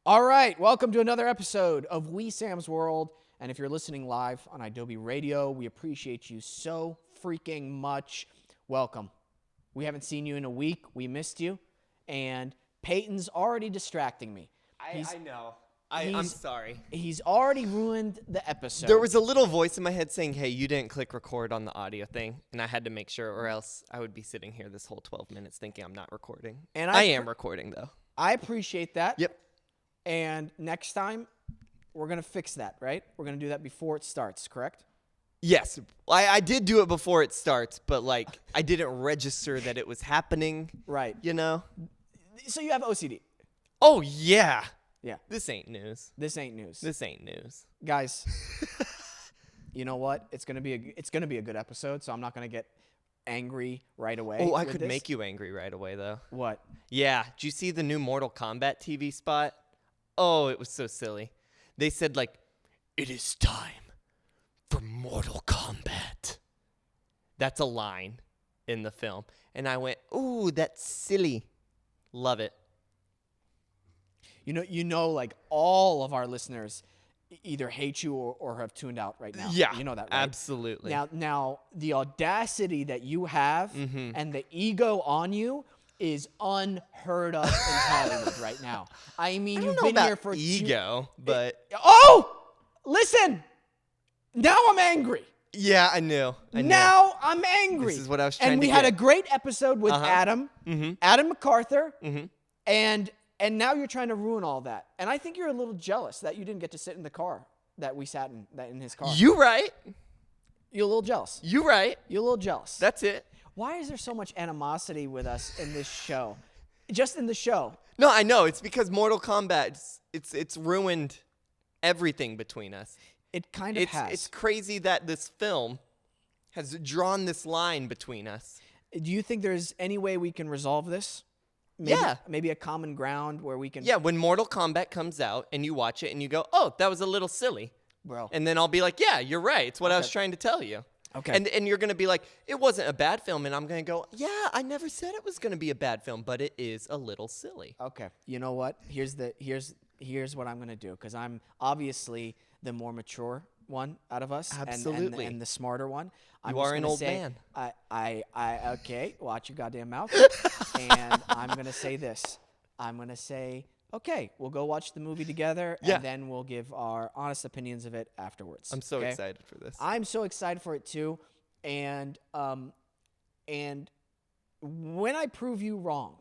All right, welcome to another episode of Wesam's World. And if you're listening live on Adobe Radio, we appreciate you so freaking much. Welcome. We haven't seen you in a week. We missed you. And Peyton's already distracting me. I know. I'm sorry. He's already ruined the episode. There was a little voice in my head saying, hey, you didn't click record on the audio thing. And I had to make sure, or else I would be sitting here this whole 12 minutes thinking I'm not recording. And I am recording, though. I appreciate that. Yep. And next time, we're going to fix that, right? We're going to do that before it starts, correct? Yes. I did do it before it starts, but, I didn't register that it was happening. Right. You know? So you have OCD. Oh, yeah. Yeah. This ain't news. This ain't news. This ain't news. Guys, you know what? It's going to be a good episode, so I'm not going to get angry right away. Oh, I could make you angry right away, though. What? Yeah. Did you see the new Mortal Kombat TV spot? Oh, it was so silly. They said, it is time for Mortal Kombat. That's a line in the film. And I went, ooh, that's silly. Love it. You know, all of our listeners either hate you or have tuned out right now. Yeah. You know that, right? Absolutely. Now, the audacity that you have and the ego on you is unheard of in Hollywood right now. I mean, you've been here for ego, but listen. Now I'm angry. Yeah, I knew. Now I'm angry. This is what I was trying to get. And we had a great episode with Adam, Adam McArthur, and now you're trying to ruin all that. And I think you're a little jealous that you didn't get to sit in the car that we sat in his car. You right. You're a little jealous. You right. You're a little jealous. That's it. Why is there so much animosity with us in this show? Just in the show. No, I know. It's because Mortal Kombat, it's ruined everything between us. It kind of has. It's crazy that this film has drawn this line between us. Do you think there's any way we can resolve this? Maybe a common ground where we can... Yeah, when Mortal Kombat comes out and you watch it and you go, oh, that was a little silly. Bro. And then I'll be like, yeah, you're right. It's what I was trying to tell you. Okay. And you're going to be like, it wasn't a bad film. And I'm going to go, yeah, I never said it was going to be a bad film, but it is a little silly. Okay. You know what? Here's what I'm going to do, because I'm obviously the more mature one out of us. Absolutely. And the smarter one. You are an old man. Okay, watch your goddamn mouth. And I'm going to say this. I'm going to say, okay, we'll go watch the movie together, and then we'll give our honest opinions of it afterwards. I'm so excited for this. I'm so excited for it too. And when I prove you wrong,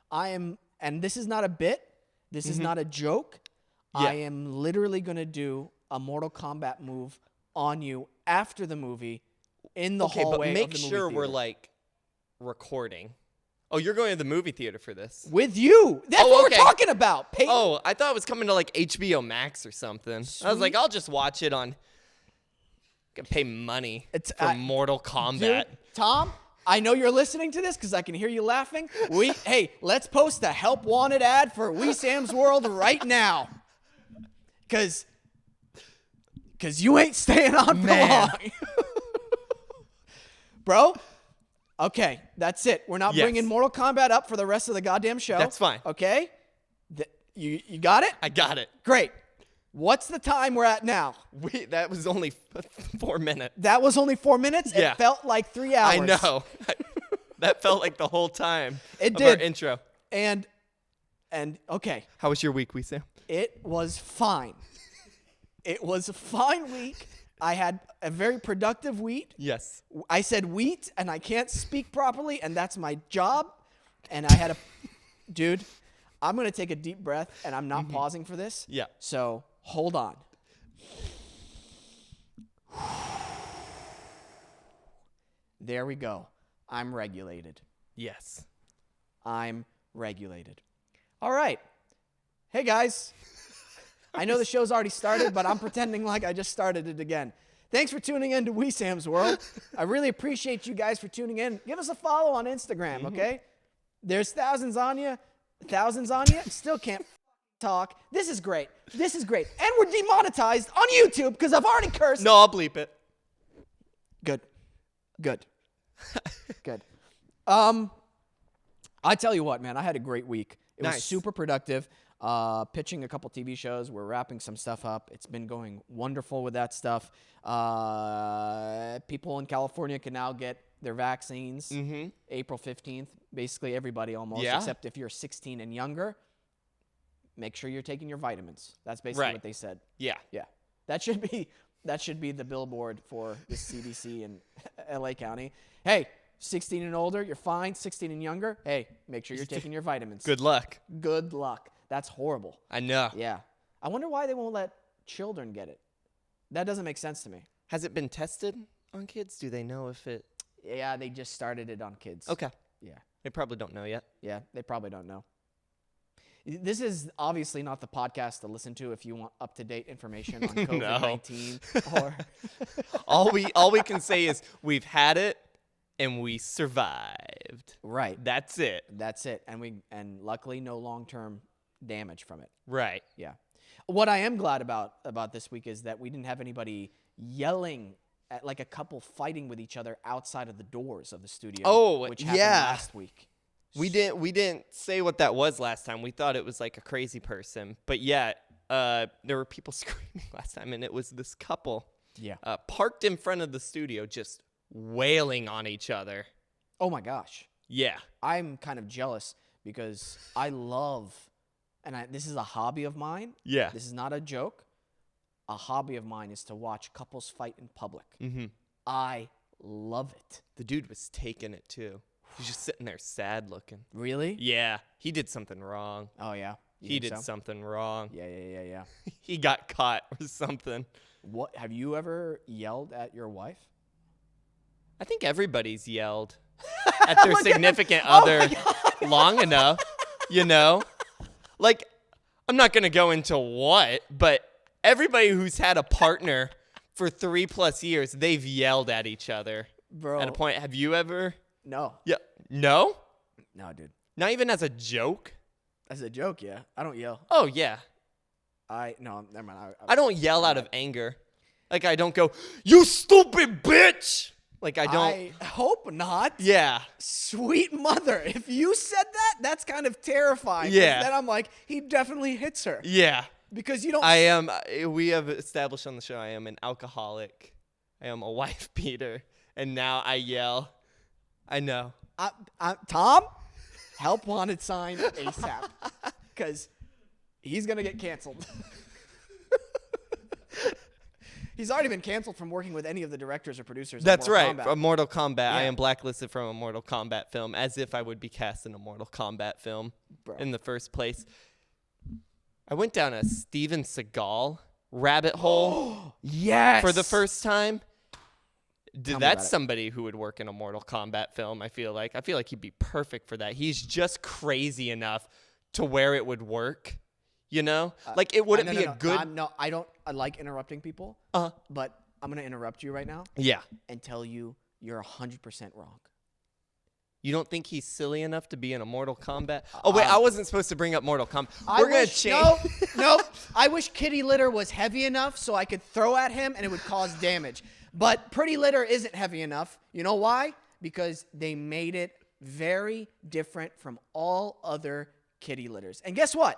I am, and this is not a bit, this is not a joke, I am literally going to do a Mortal Kombat move on you after the movie in the hallway of the movie theater. But make sure we're recording. Oh, you're going to the movie theater for this? With you. That's what we're talking about, Peyton. Oh, I thought it was coming to HBO Max or something. Sweet. I was like, I'll just watch it on... Gonna pay money for Mortal Kombat. Dude, Tom, I know you're listening to this because I can hear you laughing. Hey, let's post a help wanted ad for Wesam's World right now. Because you ain't staying on for long. Bro, okay, that's it. We're not bringing Mortal Kombat up for the rest of the goddamn show. That's fine. Okay? You got it? I got it. Great. What's the time we're at now? That was only 4 minutes. That was only 4 minutes? Yeah. It felt like 3 hours. I know. That felt like the whole time it of did. our intro. And okay. How was your week, Wesam? It was fine. It was a fine week. I had a very productive week. Yes. I said wheat, and I can't speak properly, and that's my job. And I had dude, I'm going to take a deep breath, and I'm not pausing for this. Yeah. So hold on. There we go. I'm regulated. Yes. I'm regulated. All right. Hey, guys. I know the show's already started, but I'm pretending like I just started it again. Thanks for tuning in to Wesam's World. I really appreciate you guys for tuning in. Give us a follow on Instagram, okay? There's thousands on you. Still can't talk. This is great. And we're demonetized on YouTube because I've already cursed. No, I'll bleep it. Good. I tell you what, man, I had a great week. It was super productive. pitching a couple TV shows. We're wrapping some stuff up. It's been going wonderful with that stuff. People in California can now get their vaccines April 15th. Basically everybody almost, except if you're 16 and younger. Make sure you're taking your vitamins. That's basically what they said. Yeah. Yeah. That should be the billboard for the CDC in LA County. Hey, 16 and older, you're fine. 16 and younger, hey, make sure you're taking your vitamins. Good luck. Good luck. That's horrible. I know. Yeah. I wonder why they won't let children get it. That doesn't make sense to me. Has it been tested on kids? Do they know if it... Yeah, they just started it on kids. Okay. Yeah. They probably don't know yet. Yeah, they probably don't know. This is obviously not the podcast to listen to if you want up-to-date information on COVID-19. Or all we can say is we've had it and we survived. Right. That's it. That's it. And luckily no long-term damage from it. Right. Yeah. What I am glad about this week is that we didn't have anybody yelling at like a couple fighting with each other outside of the doors of the studio. Which happened last week. We didn't say what that was last time. We thought it was like a crazy person. But yeah, there were people screaming last time, and it was this couple parked in front of the studio just wailing on each other. Oh, my gosh. Yeah. I'm kind of jealous because I love, and this is a hobby of mine. Yeah. This is not a joke. A hobby of mine is to watch couples fight in public. Mm-hmm. I love it. The dude was taking it, too. He's just sitting there sad looking. Really? Yeah. He did something wrong. Oh, yeah? He did something wrong. Yeah. He got caught or something. What? Have you ever yelled at your wife? I think everybody's yelled at their significant other long enough, you know? Like, I'm not going to go into what, but everybody who's had a partner for 3+ years, they've yelled at each other. Bro. At a point, have you ever... No. Yeah. No? No, dude. Not even as a joke? As a joke, yeah. I don't yell. Oh, yeah. No, never mind. I don't yell out of anger. Like, I don't go, you stupid bitch! Like, I don't. I hope not. Yeah. Sweet mother. If you said that, that's kind of terrifying. Yeah. Then I'm like, he definitely hits her. Yeah. Because you don't. We have established on the show I am an alcoholic. I am a wife beater. And now I yell. I know. Tom, help wanted sign ASAP. Because he's going to get canceled. He's already been canceled from working with any of the directors or producers. That's of Mortal right. Kombat. From Mortal Kombat. Yeah. I am blacklisted from a Mortal Kombat film as if I would be cast in a Mortal Kombat film in the first place. I went down a Steven Seagal rabbit hole yes. for the first time. That's about it. somebody who would work in a Mortal Kombat film, I feel like. I feel like he'd be perfect for that. He's just crazy enough to where it would work, you know? Like, it wouldn't be a good... I don't like interrupting people, but I'm going to interrupt you right now. Yeah. And tell you you're 100% wrong. You don't think he's silly enough to be in a Mortal Kombat? Oh, wait, I wasn't supposed to bring up Mortal Kombat. We're going to change... No. I wish kitty litter was heavy enough so I could throw at him and it would cause damage. But pretty litter isn't heavy enough. You know why? Because they made it very different from all other kitty litters. And guess what?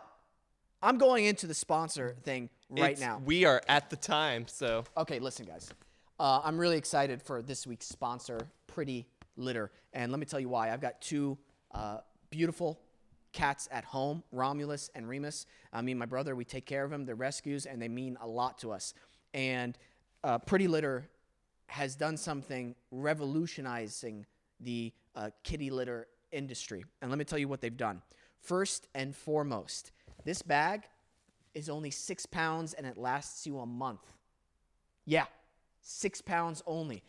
I'm going into the sponsor thing right now. We are at the time, so... Okay, listen, guys. I'm really excited for this week's sponsor, Pretty Litter. And let me tell you why. I've got two beautiful cats at home, Romulus and Remus. Me and my brother, we take care of them. They're rescues, and they mean a lot to us. And Pretty Litter has done something revolutionizing the kitty litter industry. And let me tell you what they've done. First and foremost, this bag is only 6 pounds and it lasts you a month. Yeah, 6 pounds only.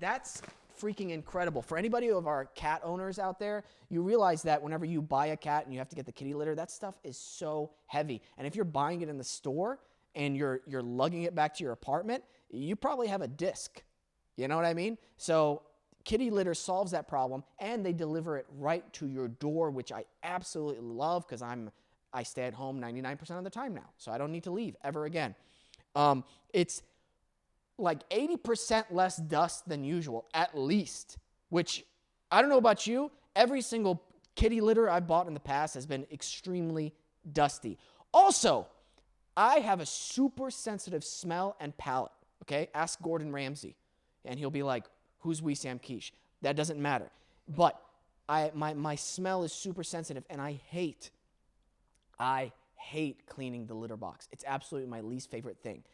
That's freaking incredible. For anybody of our cat owners out there, you realize that whenever you buy a cat and you have to get the kitty litter, that stuff is so heavy. And if you're buying it in the store and you're lugging it back to your apartment, you probably have a disc. You know what I mean? So kitty litter solves that problem, and they deliver it right to your door, which I absolutely love because I stay at home 99% of the time now, so I don't need to leave ever again. It's like 80% less dust than usual, at least, which I don't know about you. Every single kitty litter I've bought in the past has been extremely dusty. Also, I have a super sensitive smell and palate, okay? Ask Gordon Ramsay, and he'll be like, who's Wesam Quiche? That doesn't matter. But my smell is super sensitive, and I hate cleaning the litter box. It's absolutely my least favorite thing.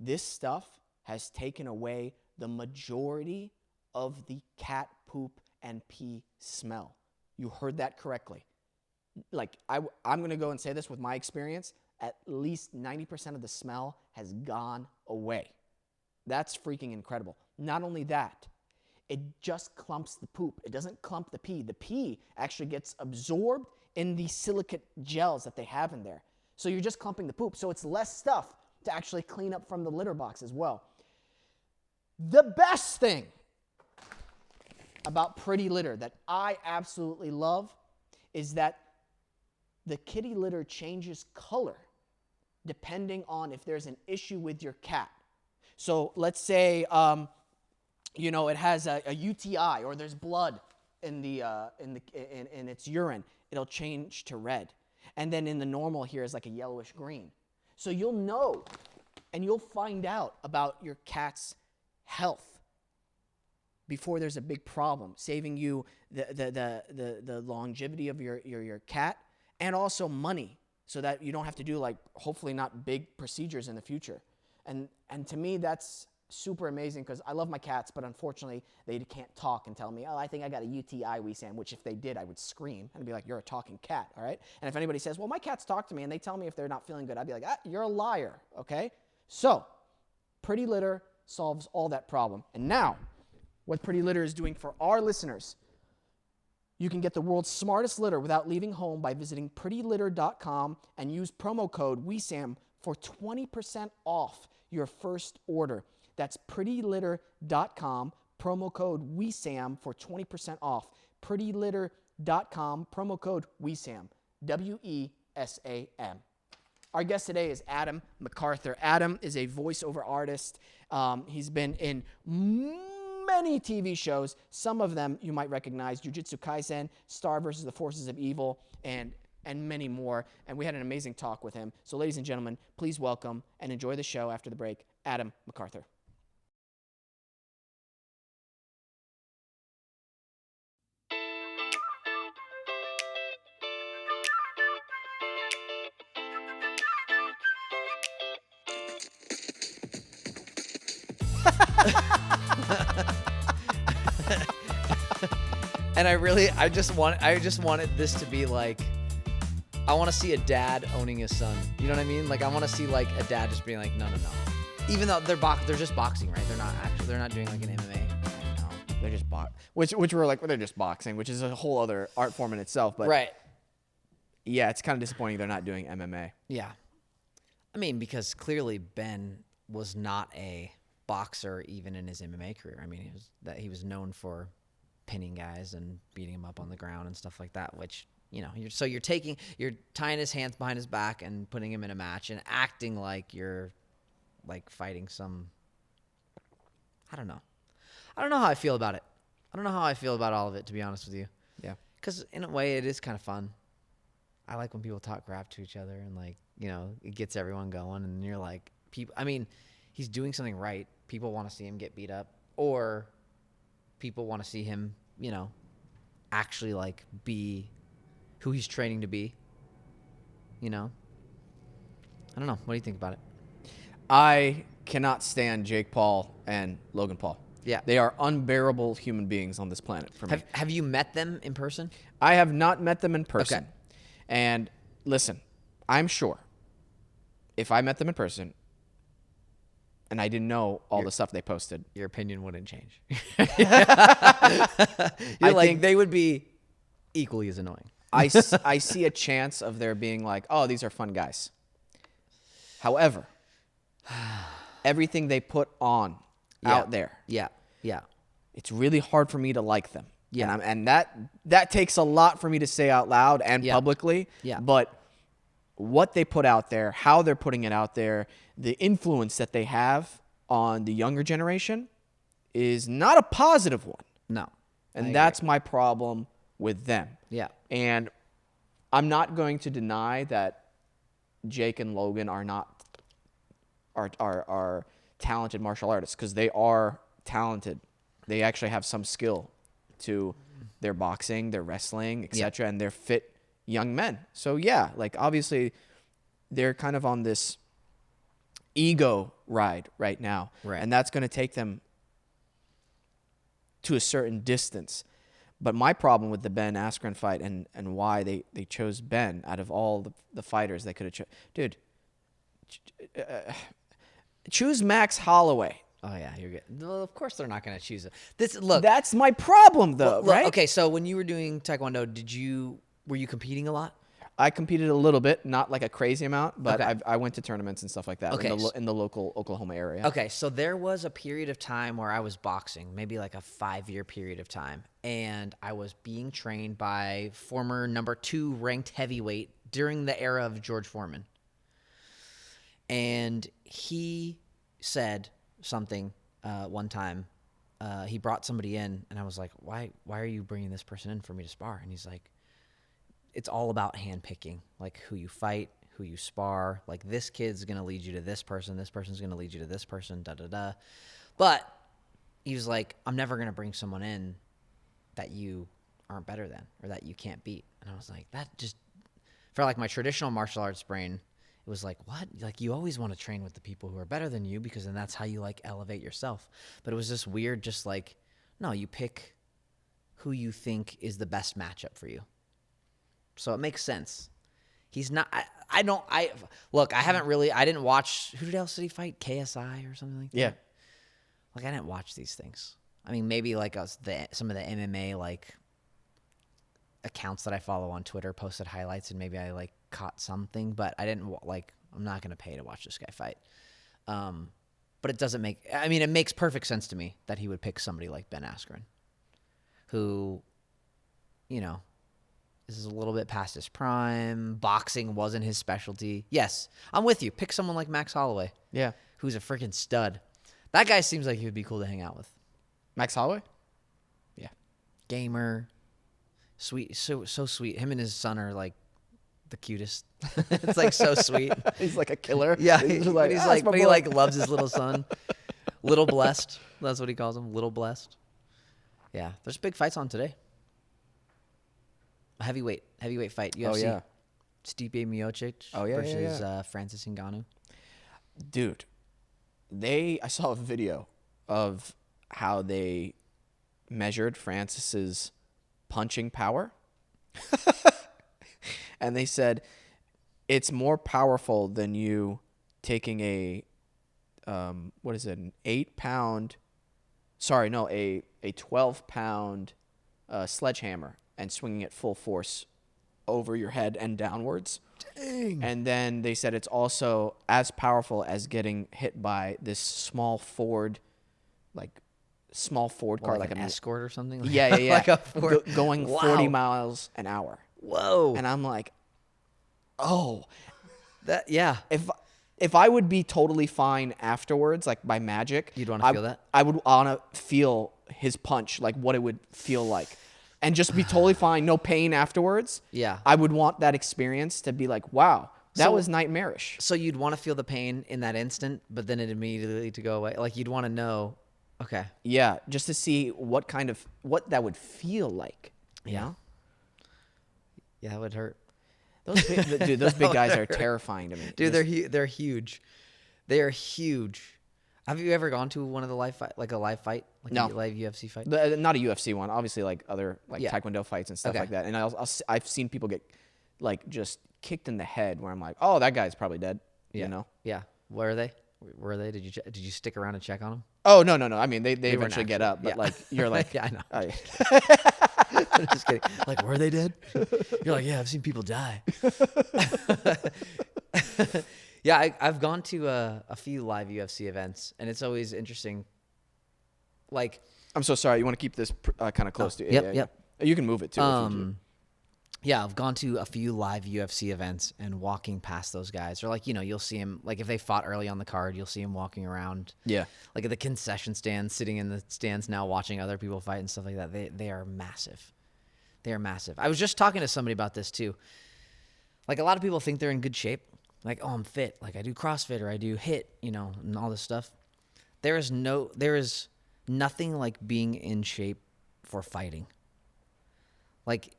This stuff has taken away the majority of the cat poop and pee smell. You heard that correctly. Like, I'm going to go and say this with my experience. At least 90% of the smell has gone away. That's freaking incredible. Not only that, it just clumps the poop. It doesn't clump the pee. The pee actually gets absorbed in the silicate gels that they have in there. So you're just clumping the poop. So it's less stuff to actually clean up from the litter box as well. The best thing about Pretty Litter that I absolutely love is that the kitty litter changes color depending on if there's an issue with your cat. So let's say, it has a UTI or there's blood in its urine. It'll change to red. And then in the normal here is like a yellowish green. So you'll know and you'll find out about your cat's health before there's a big problem, saving you the longevity of your cat and also money so that you don't have to do, like, hopefully not big procedures in the future. And to me, that's super amazing because I love my cats, but unfortunately, they can't talk and tell me, oh, I think I got a UTI, Wesam, which if they did, I would scream and be like, you're a talking cat, all right? And if anybody says, well, my cats talk to me and they tell me if they're not feeling good, I'd be like, you're a liar, okay? So, Pretty Litter solves all that problem. And now, what Pretty Litter is doing for our listeners, you can get the world's smartest litter without leaving home by visiting prettylitter.com and use promo code WESAM for 20% off your first order. That's prettylitter.com, promo code WESAM for 20% off. prettylitter.com, promo code WESAM, WESAM. Our guest today is Adam McArthur. Adam is a voiceover artist. He's been in many TV shows. Some of them you might recognize: Jujutsu Kaisen, Star vs. the Forces of Evil, and many more. And we had an amazing talk with him. So, ladies and gentlemen, please welcome and enjoy the show after the break, Adam McArthur. And I just wanted this to be like, I want to see a dad owning his son. You know what I mean? Like, I want to see like a dad just being like, no. Even though they're just boxing, right? They're not doing like an MMA. No, they're just which we're like, well, they're just boxing, which is a whole other art form in itself. But right. Yeah, it's kind of disappointing they're not doing MMA. Yeah. I mean, because clearly Ben was not a boxer even in his MMA career. I mean, he was known for pinning guys and beating him up on the ground and stuff like that, which, you're tying his hands behind his back and putting him in a match and acting like you're like fighting some, I don't know how I feel about it. I don't know how I feel about all of it, to be honest with you. Yeah. Because in a way it is kind of fun. I like when people talk crap to each other and like, it gets everyone going, and you're like, he's doing something right. People want to see him get beat up, or people want to see him, actually like be who he's training to be. I don't know. What do you think about it? I cannot stand Jake Paul and Logan Paul. Yeah. They are unbearable human beings on this planet for me. Have you met them in person? I have not met them in person. Okay. And listen, I'm sure if I met them in person and I didn't know all the stuff they posted, your opinion wouldn't change. I like, think they would be equally as annoying. I see a chance of there being like, oh, these are fun guys. However, everything they put on out there, Yeah. it's really hard for me to like them. Yeah. And that takes a lot for me to say out loud and publicly. Yeah. But what they put out there, how they're putting it out there, the influence that they have on the younger generation is not a positive one. No. And that's my problem with them. Yeah. And I'm not going to deny that Jake and Logan are not are talented martial artists, because they are talented. They actually have some skill to their boxing, their wrestling, etc., and they're fit young men. So yeah, like obviously they're kind of on this ego ride right now, and that's going to take them to a certain distance. But my problem with the Ben Askren fight and why they chose Ben out of all the fighters they could have dude, choose Max Holloway. Oh yeah, you're good. Well, of course they're not going to choose it. Look, that's my problem though, look, right? Okay, so when you were doing Taekwondo, were you competing a lot? I competed a little bit, not like a crazy amount, but Okay. I went to tournaments and stuff like that in the local Oklahoma area. Okay, so there was a period of time where I was boxing, maybe like a 5-year period of time, and I was being trained by former number 2 ranked heavyweight during the era of George Foreman. And he said something one time. He brought somebody in, and I was like, why are you bringing this person in for me to spar? And he's like, it's all about handpicking, like who you fight, who you spar. Like this kid's going to lead you to this person's going to lead you to this person, da-da-da. But he was like, I'm never going to bring someone in that you aren't better than or that you can't beat. And I was like, that just, for like my traditional martial arts brain, it was like, what? Like you always want to train with the people who are better than you because then that's how you like elevate yourself. But it was just weird, just like, no, you pick who you think is the best matchup for you. So it makes sense. He's not. I didn't watch. Who else did he fight? KSI or something like that. Yeah. Like I didn't watch these things. I mean, maybe like some of the MMA like accounts that I follow on Twitter posted highlights, and maybe I like caught something, but I didn't like. I'm not gonna pay to watch this guy fight. But it doesn't make. I mean, it makes perfect sense to me that he would pick somebody like Ben Askren, who, you know, is a little bit past his prime. Boxing wasn't his specialty. Yes, I'm with you. Pick someone like Max Holloway. Yeah. Who's a freaking stud. That guy seems like he would be cool to hang out with. Max Holloway? Yeah. Gamer. Sweet. So sweet. Him and his son are like the cutest. It's like so sweet. He's like a killer. Yeah. He's But he like loves his little son. Little Blessed. That's what he calls him. Little Blessed. Yeah. There's big fights on today. A heavyweight fight. UFC. Oh, yeah. Stipe Miocic versus Francis Ngannou. Dude, I saw a video of how they measured Francis's punching power. And they said it's more powerful than you taking a 12-pound sledgehammer and swinging it full force over your head and downwards. Dang. And then they said it's also as powerful as getting hit by this small Ford car, like an escort or something. Yeah. Like a Ford. Going 40 miles an hour. Whoa. And I'm like, oh, that yeah. If I would be totally fine afterwards, like by magic, You'd want to feel that? I would want to feel his punch, like what it would feel like. And just be totally fine, no pain afterwards. Yeah. I would want that experience to be like, wow, that was nightmarish. So you'd want to feel the pain in that instant, but then it immediately to go away. Like you'd want to know, okay. Yeah, just to see what that would feel like. You know? Yeah, that would hurt. Those big guys are terrifying to me. Dude, they're huge. They are huge. Have you ever gone to one of the live fight, like a live fight, like No. a live UFC fight? Not a UFC one, obviously, like other Taekwondo fights and stuff Okay. like that. And I've seen people get like just kicked in the head where I'm like, oh, that guy's probably dead. Yeah. You know? Yeah. Where are they? Did you stick around and check on them? Oh no. I mean, they weren't eventually get up, but yeah. like you're like, Yeah, I know. oh, I'm just kidding. Like, were they dead? You're like, yeah, I've seen people die. Yeah, I've gone to a few live UFC events, and it's always interesting. Like, I'm so sorry. You want to keep this kind of close to you? Yep. You can move it too. If you do. Yeah, I've gone to a few live UFC events and walking past those guys, or like, you know, you'll see them, like if they fought early on the card, you'll see them walking around. Yeah. Like at the concession stands, sitting in the stands now, watching other people fight and stuff like that. They are massive. They are massive. I was just talking to somebody about this too. Like a lot of people think they're in good shape. like, oh, I'm fit. Like I do CrossFit or I do HIIT, and all this stuff. There is nothing like being in shape for fighting. Like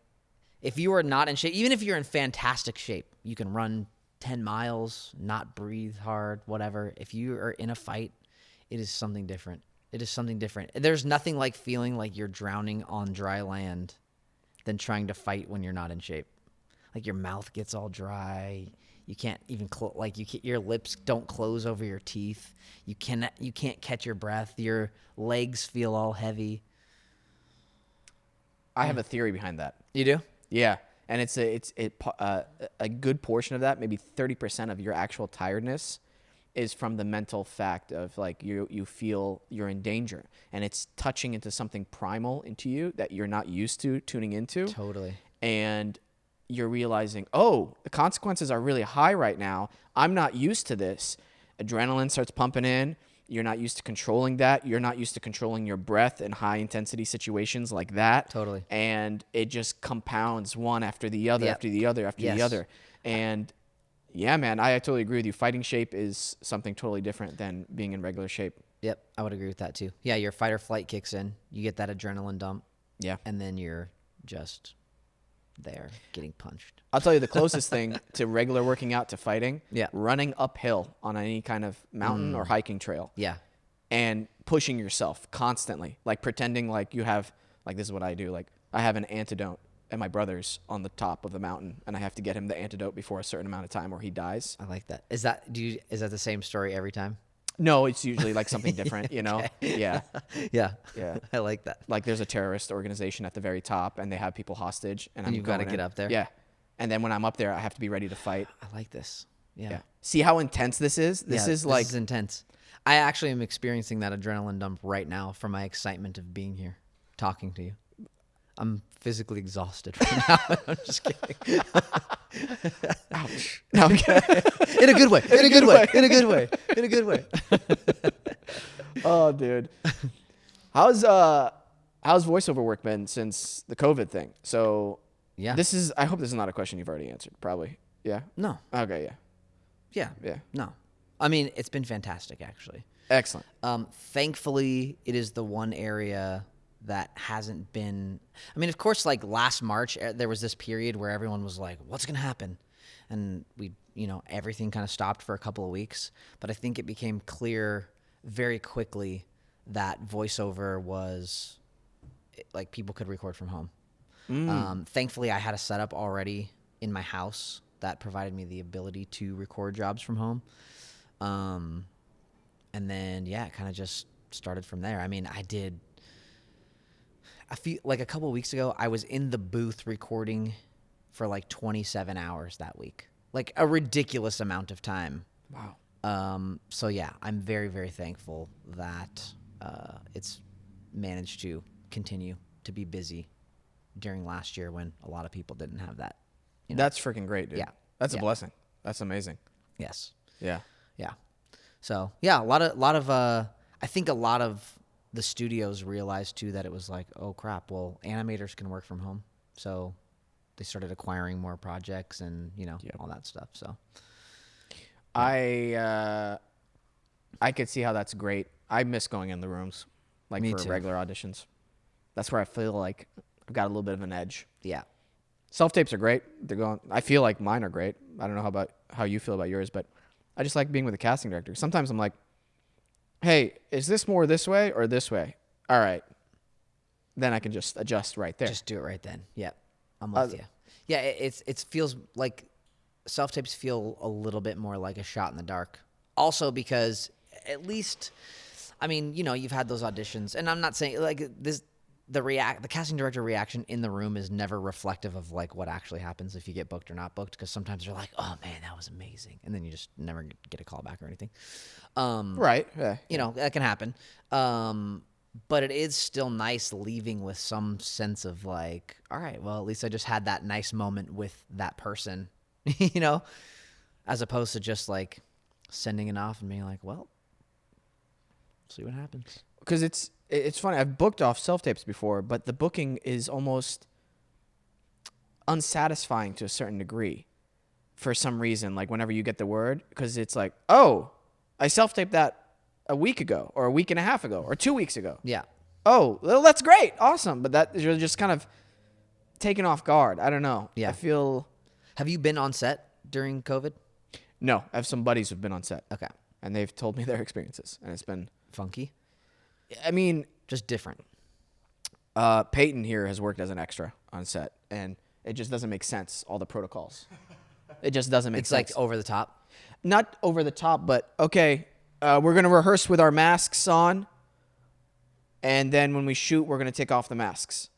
if you are not in shape, even if you're in fantastic shape, you can run 10 miles, not breathe hard, whatever. If you are in a fight, it is something different. It is something different. There's nothing like feeling like you're drowning on dry land than trying to fight when you're not in shape. Like your mouth gets all dry. You can't even your lips don't close over your teeth. You can't catch your breath. Your legs feel all heavy. I have a theory behind that. You do? Yeah, and it's a good portion of that, maybe 30% of your actual tiredness is from the mental fact of like you feel you're in danger, and it's touching into something primal into you that you're not used to tuning into. Totally. And you're realizing, oh, the consequences are really high right now. I'm not used to this. Adrenaline starts pumping in. You're not used to controlling that. You're not used to controlling your breath in high intensity situations like that. Totally. And it just compounds one after the other, after the other, after the other. And yeah, man, I totally agree with you. Fighting shape is something totally different than being in regular shape. Yep, I would agree with that too. Yeah, your fight or flight kicks in. You get that adrenaline dump. Yeah. And then you're just there getting punched. I'll tell you the closest thing to regular working out to fighting, Yeah. running uphill on any kind of mountain or hiking trail. Yeah. And pushing yourself constantly, like pretending like you have, like this is what I do, like I have an antidote and my brother's on the top of the mountain and I have to get him the antidote before a certain amount of time or he dies. I like that. Is that the same story every time? No, it's usually like something different, you know? Yeah. Yeah. Yeah. I like that. Like there's a terrorist organization at the very top and they have people hostage and I'm you've got to going get in. up there. Yeah. And then when I'm up there, I have to be ready to fight. I like this. Yeah. Yeah. See how intense this is? This is like, this is intense. I actually am experiencing that adrenaline dump right now from my excitement of being here, talking to you. I'm physically exhausted right now. I'm just kidding. ouch. No, I'm kidding. In a good way. In a good way. In a good way. In a good way. Oh, dude. How's voiceover work been since the COVID thing? So Yeah. I hope this is not a question you've already answered. Probably. Yeah. No. Okay. Yeah. Yeah. Yeah. No. I mean, it's been fantastic, actually. Excellent. Thankfully, it is the one area that hasn't been. I mean, of course, like last March, there was this period where everyone was like, "What's going to happen?" And everything kind of stopped for a couple of weeks. But I think it became clear very quickly that voiceover was like people could record from home. Thankfully, I had a setup already in my house that provided me the ability to record jobs from home. And then, yeah, it kind of just started from there. I mean, I feel like a couple of weeks ago, I was in the booth recording for like 27 hours that week, like a ridiculous amount of time. Wow. So yeah, I'm very, very thankful that it's managed to continue to be busy during last year when a lot of people didn't have that. That's freaking great, dude. Yeah. That's a Yeah. blessing. That's amazing. Yes. Yeah. Yeah. So yeah, a lot of I think a lot of the studios realized too that it was like, oh crap, well, animators can work from home. So they started acquiring more projects and, all that stuff. So I could see how that's great. I miss going in the rooms, like Me for too. regular auditions. That's where I feel like I've got a little bit of an edge. yeah. Self-tapes are great. I feel like mine are great. I don't know how you feel about yours, but I just like being with a casting director. Sometimes I'm like, hey, is this more this way or this way? All right. Then I can just adjust right there. Just do it right then. Yep. I'm with you. Yeah, it feels like self-tapes feel a little bit more like a shot in the dark. Also because at least, I mean, you've had those auditions, and I'm not saying like this. The casting director reaction in the room is never reflective of like what actually happens if you get booked or not booked, because sometimes you're like, oh man, that was amazing, and then you just never get a call back or anything. Right. Yeah. That can happen. But it is still nice leaving with some sense of like, all right, well, at least I just had that nice moment with that person, as opposed to just like sending it off and being like, well, see what happens. Because it's funny. I've booked off self-tapes before, but the booking is almost unsatisfying to a certain degree. for some reason, like whenever you get the word, because it's like, oh, I self-taped that a week ago or a week and a half ago or 2 weeks ago. Yeah. Oh, well, that's great. Awesome. But that you're just kind of taken off guard. I don't know. Yeah. I feel. Have you been on set during COVID? No, I have some buddies who've been on set. Okay. And they've told me their experiences. And it's been. Funky? I mean. Just different. Peyton here has worked as an extra on set. And it just doesn't make sense, all the protocols. It just doesn't make sense. It's like over the top? Not over the top, but okay, we're going to rehearse with our masks on. And then when we shoot, we're going to take off the masks.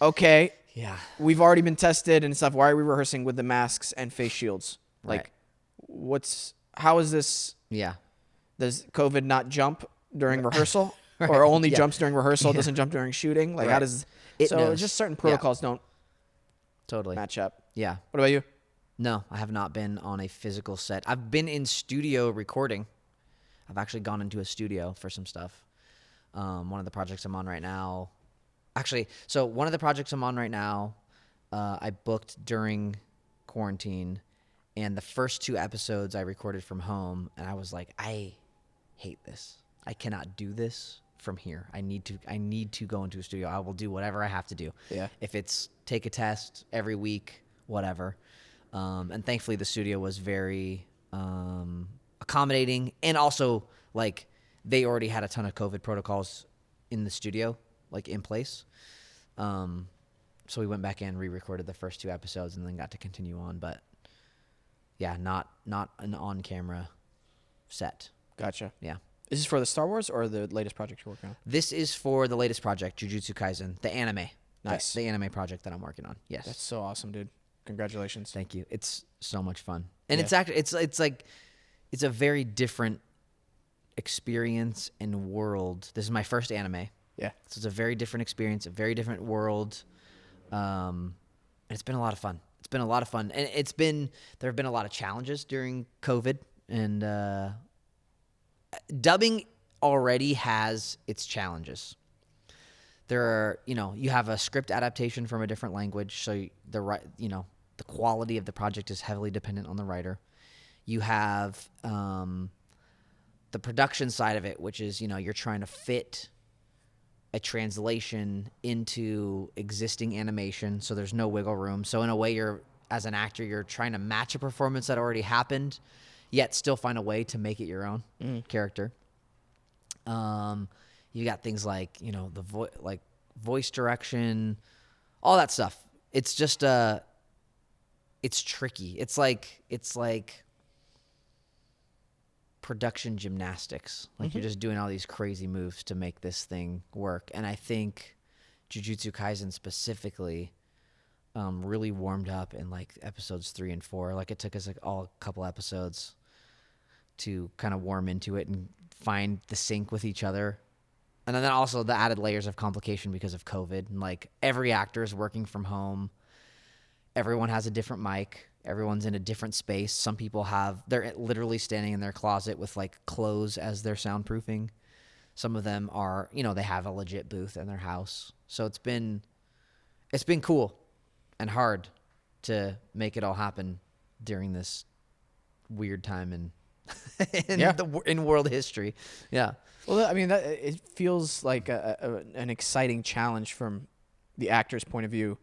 Okay. Yeah. We've already been tested and stuff. Why are we rehearsing with the masks and face shields? Like, how is this? Yeah. Does COVID not jump during rehearsal? Right. Or only jumps during rehearsal, doesn't jump during shooting? Like, how does it? So knows. just certain protocols don't totally match up. Yeah. What about you? No, I have not been on a physical set. I've been in studio recording. I've actually gone into a studio for some stuff. One of the projects I'm on right now. One of the projects I'm on right now, I booked during quarantine, and the first 2 episodes I recorded from home, and I was like, I hate this. I cannot do this from here. I need to go into a studio. I will do whatever I have to do. Yeah. If it's take a test every week, whatever. And thankfully the studio was very accommodating, and also like they already had a ton of COVID protocols in the studio, like in place. So we went back in, re-recorded the first 2 episodes, and then got to continue on. But yeah, not an on-camera set. Gotcha. Yeah. Is this for the Star Wars or the latest project you're working on? This is for the latest project, Jujutsu Kaisen, the anime. Nice. The anime project that I'm working on. Yes. That's so awesome, dude. Congratulations. Thank you. It's so much fun. And Yeah. it's actually it's a very different experience and world. This is my first anime. Yeah. So it's a very different experience, a very different world. And it's been a lot of fun. And there have been a lot of challenges during COVID, and dubbing already has its challenges. There are, you have a script adaptation from a different language, so the quality of the project is heavily dependent on the writer. You have the production side of it, which is, you're trying to fit a translation into existing animation, so there's no wiggle room. So in a way, as an actor, you're trying to match a performance that already happened, yet still find a way to make it your own character. You got things like, the voice direction, all that stuff. It's just it's tricky. It's like production gymnastics. Like you're just doing all these crazy moves to make this thing work. And I think Jujutsu Kaisen specifically really warmed up in like episodes 3 and 4. Like it took us a couple episodes to kind of warm into it and find the sync with each other. And then also the added layers of complication because of COVID. And like every actor is working from home. Everyone has a different mic. Everyone's in a different space. Some people they're literally standing in their closet with like clothes as their soundproofing. Some of them are, they have a legit booth in their house. So it's been cool and hard to make it all happen during this weird time in world history. Yeah. Well, I mean, it feels like an exciting challenge from the actor's point of view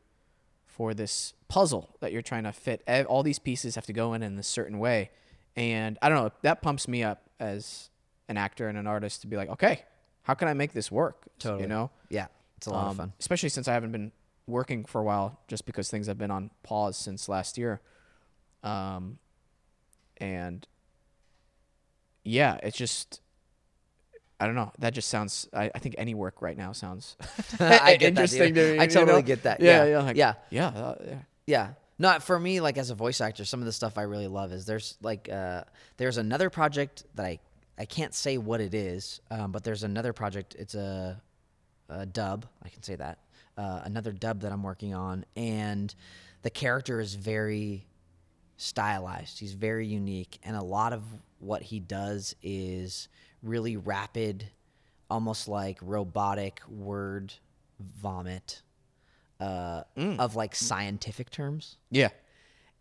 for this puzzle that you're trying to fit. All these pieces have to go in a certain way. And I don't know, that pumps me up as an actor and an artist to be like, okay, how can I make this work? Totally. Yeah, it's a lot of fun. Especially since I haven't been working for a while, just because things have been on pause since last year. And yeah, it's just, I don't know. That just sounds, I think any work right now sounds I get interesting that, to me. I totally get that. Yeah. No, for me, like as a voice actor, some of the stuff I really love is there's another project that I can't say what it is, but there's another project. It's a dub. I can say that. Another dub that I'm working on, and the character is very stylized. He's very unique, and a lot of what he does is really rapid, almost like robotic word vomit of like scientific terms. Yeah.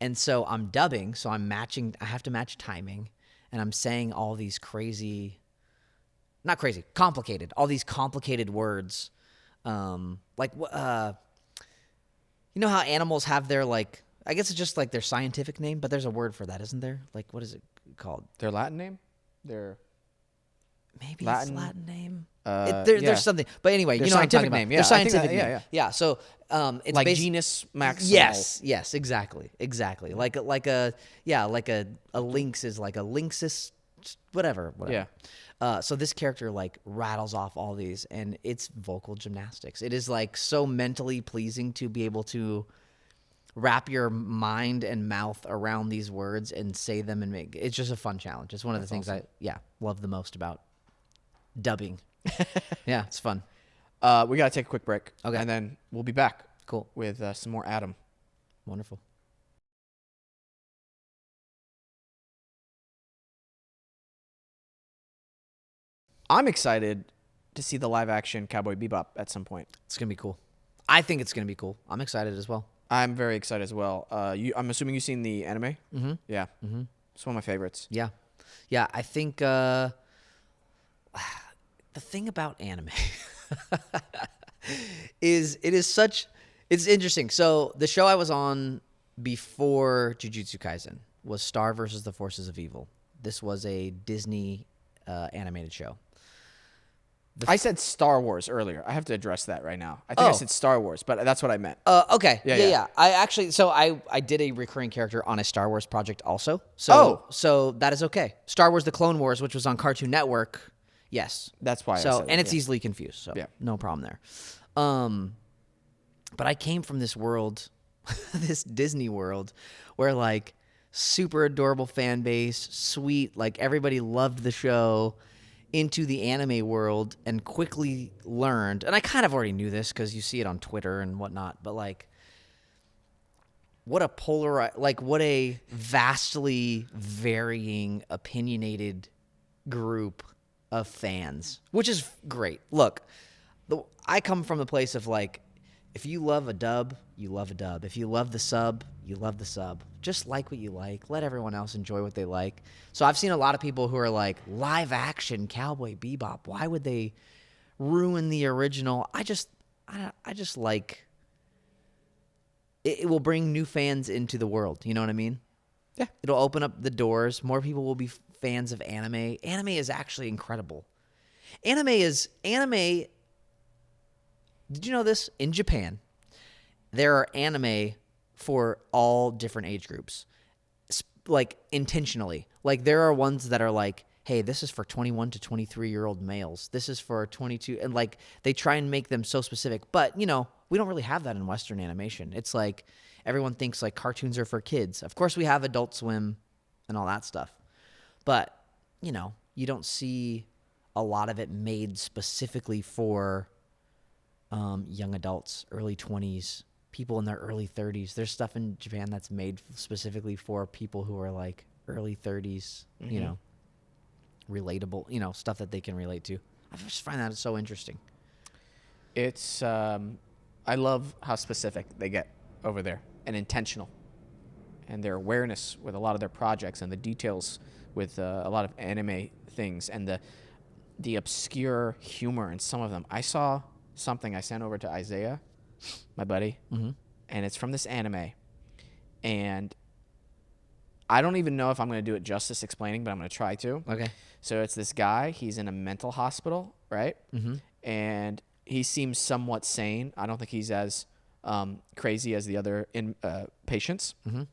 And so I'm dubbing, so I'm matching. I have to match timing, and I'm saying all these complicated, all these complicated words. Like, you know how animals have their, like, I guess it's just like their scientific name, but there's a word for that, isn't there? Like, what is it called? Their Latin name? Their Maybe Latin? it's Latin name. Yeah. There's something. But anyway, Their you know what I'm talking scientific about. name, yeah. Their I think scientific that- name. yeah. So it's like basi- genus maximal. Yes, exactly. Like a lynx is like a lynxus, whatever. Yeah. So this character like rattles off all these, and it's vocal gymnastics. It is like so mentally pleasing to be able to wrap your mind and mouth around these words and say them and make. It's just a fun challenge. It's one of the things I love the most about dubbing. Yeah, it's fun. We got to take a quick break. Okay. And then we'll be back. Cool. With some more Adam. Wonderful. I'm excited to see the live action Cowboy Bebop at some point. It's going to be cool. I think it's going to be cool. I'm excited as well. I'm very excited as well. I'm assuming you've seen the anime? Mm-hmm. Yeah. Mm-hmm. It's one of my favorites. Yeah. Yeah, I think the thing about anime is it's interesting. So the show I was on before Jujutsu Kaisen was Star versus the Forces of Evil. This was a Disney animated show. I said Star Wars earlier. I have to address that right now. I think I said Star Wars, but that's what I meant. Okay. Yeah. Yeah. I actually, I did a recurring character on a Star Wars project also. So that is okay. Star Wars: The Clone Wars, which was on Cartoon Network. Yes. That's why I So, said and it, it's yeah. easily confused. So Yeah. no problem there. But I came from this world, this Disney world, where like super adorable fan base, sweet, like everybody loved the show, into the anime world and quickly learned, and I kind of already knew this because you see it on Twitter and whatnot, but like what a vastly varying, opinionated group of fans, which is great. Look, I come from the place of like, if you love a dub, you love a dub. If you love the sub, you love the sub. Just like what you like. Let everyone else enjoy what they like. So I've seen a lot of people who are like, live action Cowboy Bebop. Why would they ruin the original? I just like it will bring new fans into the world. You know what I mean? Yeah. It'll open up the doors. More people will be fans of anime. Anime is actually incredible. Anime. Did you know this? In Japan, there are anime for all different age groups, like intentionally. Like there are ones that are like, hey, this is for 21 to 23-year-old males. This is for 22. And like they try and make them so specific. But, you know, we don't really have that in Western animation. It's like everyone thinks like cartoons are for kids. Of course, we have Adult Swim and all that stuff. But, you know, you don't see a lot of it made specifically for young adults, early 20s, people in their early 30s. There's stuff in Japan that's made specifically for people who are like early 30s, you know, relatable, you know, stuff that they can relate to. I just find that so interesting. It's I love how specific they get over there and intentional, and their awareness with a lot of their projects and the details with a lot of anime things and the obscure humor in some of them. I saw something I sent over to Isaiah, my buddy, and it's from this anime, and I don't even know if I'm going to do it justice explaining, but I'm going to try to. Okay. So it's this guy. He's in a mental hospital, right? Mm-hmm. And he seems somewhat sane. I don't think he's as crazy as the other patients. Mm-hmm.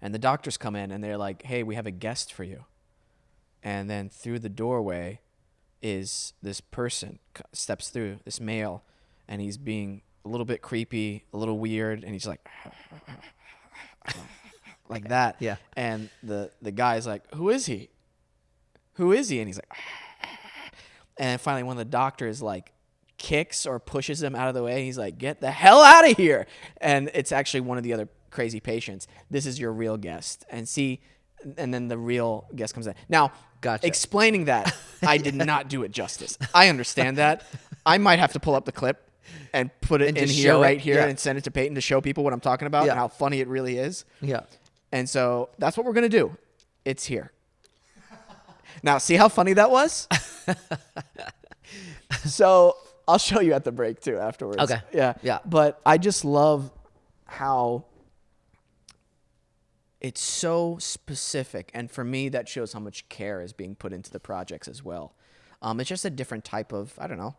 And the doctors come in, and they're like, hey, we have a guest for you. And then through the doorway is this person steps through, this male, and he's being a little bit creepy, a little weird, and he's like like that. Yeah. And the guy's like, who is he? Who is he? And he's like, and finally one of the doctors like kicks or pushes him out of the way. He's like, get the hell out of here. And it's actually one of the other crazy patients. This is your real guest. And then the real guest comes in. Now, Gotcha. Explaining that, I did not do it justice. I understand that. I might have to pull up the clip and put it And in just here, show it. right here, Yeah. and send it to Peyton to show people what I'm talking about Yeah. and how funny it really is. Yeah. And so that's what we're going to do. It's here. Now, see how funny that was? So I'll show you at the break too afterwards. Okay. Yeah. Yeah. But I just love how it's so specific. And for me, that shows how much care is being put into the projects as well. It's just a different type of, I don't know,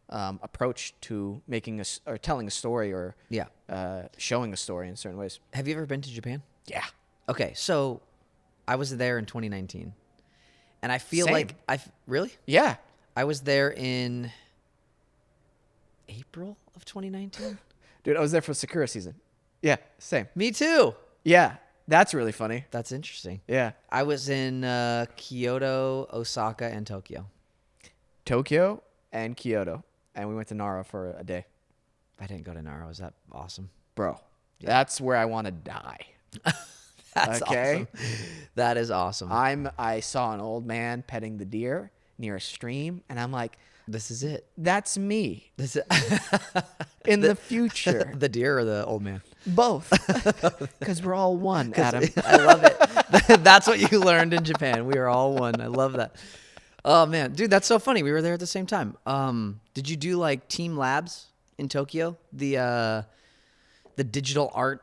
approach to making or telling a story or Yeah. showing a story in certain ways. Have you ever been to Japan? Yeah. Okay, so I was there in 2019, and I feel Same. like really Yeah. I was there in April of 2019. Dude, I was there for Sakura season. Yeah, same. Me too. Yeah, that's really funny. That's interesting. Yeah. I was in Kyoto, Osaka, and Tokyo. Tokyo and Kyoto. And we went to Nara for a day. I didn't go to Nara. Was that awesome? Bro, that's where I want to die. That's Okay. awesome. That is awesome. I saw an old man petting the deer near a stream, and I'm like, This is it. that's me This is in the future. the deer or the old man. Both. Because we're all one, Adam. I love it. That's what you learned in Japan. We are all one. I love that. Oh man, dude, that's so funny. We were there at the same time. Did you do like team labs in Tokyo? The digital art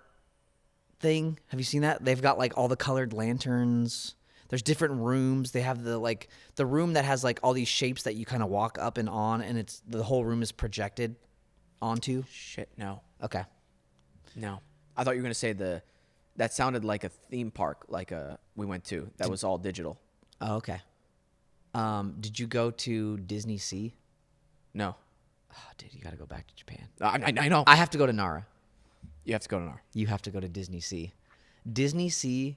thing. Have you seen that? They've got like all the colored lanterns. There's different rooms. They have the room that has like all these shapes that you kind of walk up and on, and it's the whole room is projected onto. Shit, no. Okay. No. I thought you were going to say that sounded like a theme park we went to. That was all digital. Oh, okay. Did you go to Disneysea? No. Oh, dude, you got to go back to Japan. I know. I have to go to Nara. You have to go to Nara. You have to go to Disneysea. Disneysea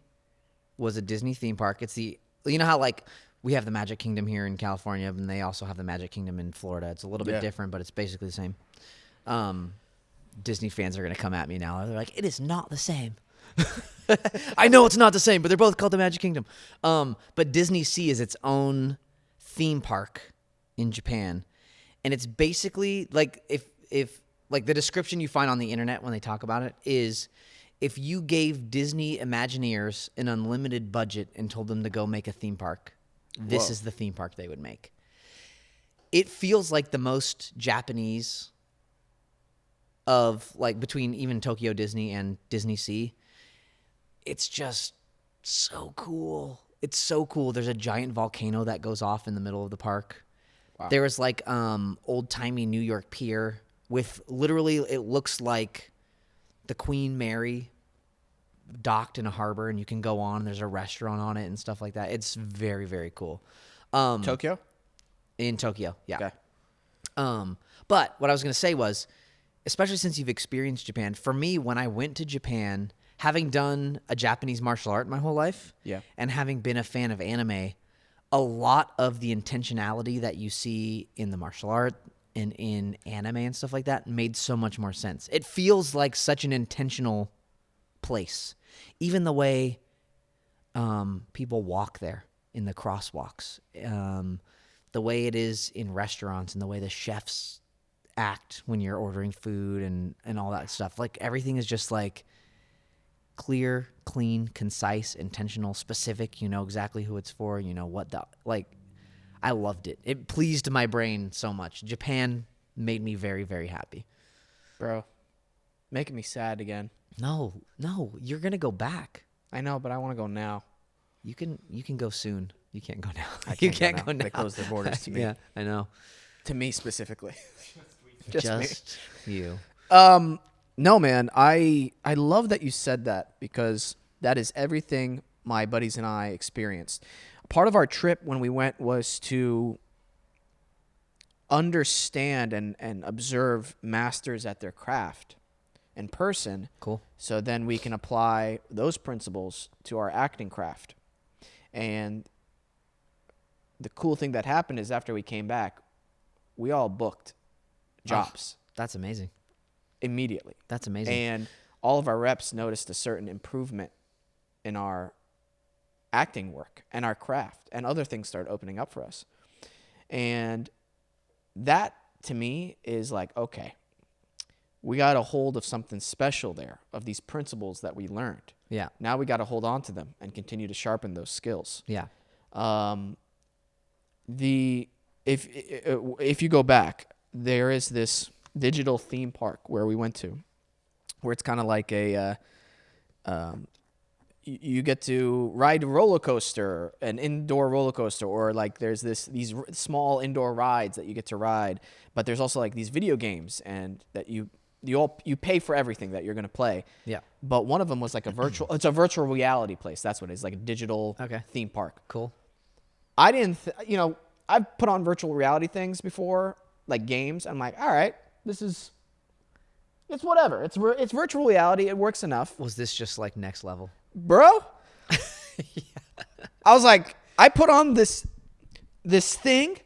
was a Disney theme park. It's you know how like we have the Magic Kingdom here in California, and they also have the Magic Kingdom in Florida. It's a little bit different, but it's basically the same. Disney fans are gonna come at me now. They're like, it is not the same. I know it's not the same, but they're both called the Magic Kingdom. But Disneysea is its own theme park in Japan, and it's basically like if like the description you find on the internet when they talk about it is if you gave Disney Imagineers an unlimited budget and told them to go make a theme park, this is the theme park they would make. It feels like the most Japanese of like between even Tokyo Disney and Disneysea. It's just so cool. It's so cool. There's a giant volcano that goes off in the middle of the park. Wow. There was like old-timey New York pier with literally it looks like the Queen Mary docked in a harbor, and you can go on. There's a restaurant on it and stuff like that. It's very, very cool. Tokyo? In Tokyo, yeah. Okay. But what I was going to say was, especially since you've experienced Japan, for me, when I went to Japan, having done a Japanese martial art my whole life, and having been a fan of anime, a lot of the intentionality that you see in the martial art and in anime and stuff like that made so much more sense. It feels like such an intentional place. Even the way people walk there in the crosswalks, the way it is in restaurants and the way the chefs act when you're ordering food and all that stuff. Like everything is just like clear, clean, concise, intentional, specific. You know exactly who it's for. You know what I loved it. It pleased my brain so much. Japan made me very, very happy. Bro, making me sad again. No, you're gonna go back. I know, but I want to go now. You can go soon. You can't go now. You can't go now. They closed their borders to me. Yeah, I know. To me specifically. Just me. You. No, man. I love that you said that because that is everything my buddies and I experienced. Part of our trip when we went was to understand and observe masters at their craft in person. Cool. So then we can apply those principles to our acting craft. And the cool thing that happened is after we came back, we all booked jobs. That's amazing. Immediately. That's amazing. And all of our reps noticed a certain improvement in our acting work and our craft, and other things started opening up for us. And that to me is like, okay, we got a hold of something special there, of these principles that we learned. Yeah. Now we got to hold on to them and continue to sharpen those skills. Yeah. If you go back, there is this digital theme park where we went to, where it's kind of like you get to ride a roller coaster, an indoor roller coaster, or like there's these small indoor rides that you get to ride, but there's also like these video games and that you pay for everything that you're going to play. Yeah. But one of them was like it's a virtual reality place. That's what it is, like a digital theme park. Cool. I didn't, I've put on virtual reality things before, like games. I'm like, all right, it's whatever. It's virtual reality. It works enough. Was this just like next level? Bro, I was like, I put on this thing.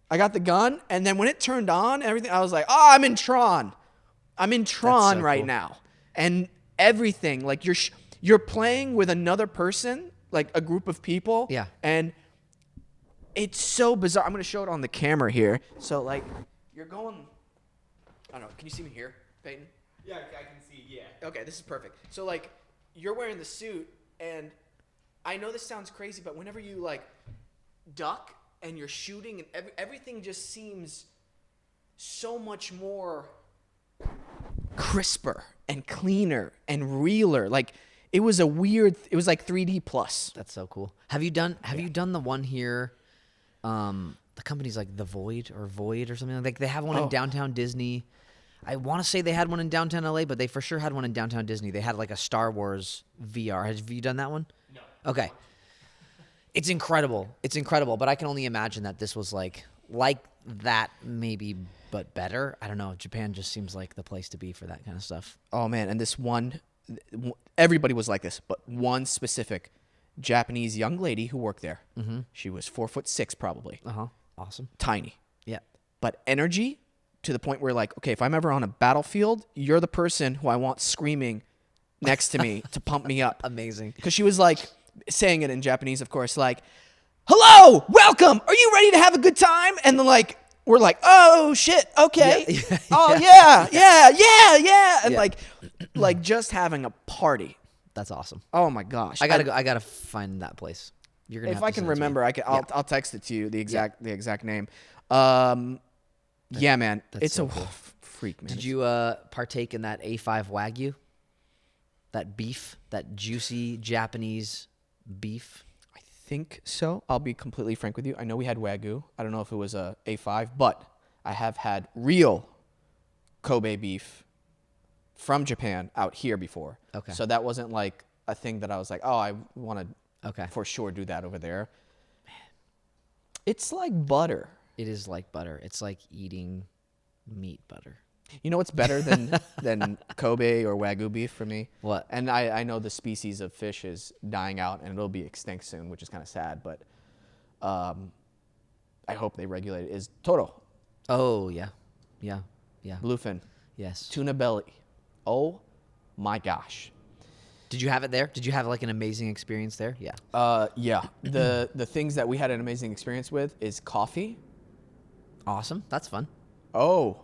I got the gun. And then when it turned on, everything, I was like, oh, I'm in Tron. I'm in Tron right now. And everything, like you're playing with another person, like a group of people. Yeah. And it's so bizarre. I'm going to show it on the camera here. So, like, you're going, I don't know. Can you see me here, Peyton? Yeah, I can see, yeah. Okay, this is perfect. So, like, you're wearing the suit, and I know this sounds crazy, but whenever you, like, duck and you're shooting, and everything just seems so much more crisper and cleaner and realer. Like, it was like 3D plus. That's so cool. Have you done the one here? The company's like The Void or something like they have one in downtown Disney. I want to say they had one in downtown LA, but they for sure had one in downtown Disney. They had like a Star Wars VR. Have you done that one? No. Okay. It's incredible. But I can only imagine that this was like that maybe, but better. I don't know. Japan just seems like the place to be for that kind of stuff. Oh man, and this one, everybody was like this, but one specific Japanese young lady who worked there. Mm-hmm. She was 4'6" probably. Awesome. Tiny. Yeah. But energy to the point where, like, okay, if I'm ever on a battlefield, you're the person who I want screaming next to me to pump me up. Amazing. Because she was like saying it in Japanese, of course, like, hello, welcome. Are you ready to have a good time? And then like, we're like, oh shit, okay. Yeah. Oh yeah. And like just having a party. That's awesome. Oh my gosh. I gotta find that place. You're gonna. If I can remember, I'll text it to you, the exact name. Yeah, man, it's so cool. Freak, man. Did you partake in that A5 Wagyu? That beef, that juicy Japanese beef. I think so. I'll be completely frank with you. I know we had Wagyu. I don't know if it was a A5, but I have had real Kobe beef from Japan out here before. Okay. So that wasn't like a thing that I was like, oh, I want Okay. to for sure do that over there. Man, it's like butter. It is like butter. It's like eating meat butter. You know what's better than Kobe or Wagyu beef for me? What? And I know the species of fish is dying out and it'll be extinct soon, which is kind of sad, but I hope they regulate it, is Toro. Oh, yeah. Bluefin. Yes. Tuna belly. Oh my gosh. Did you have it there? Did you have like an amazing experience there? Yeah. Yeah. The things that we had an amazing experience with is coffee. Awesome. That's fun. Oh,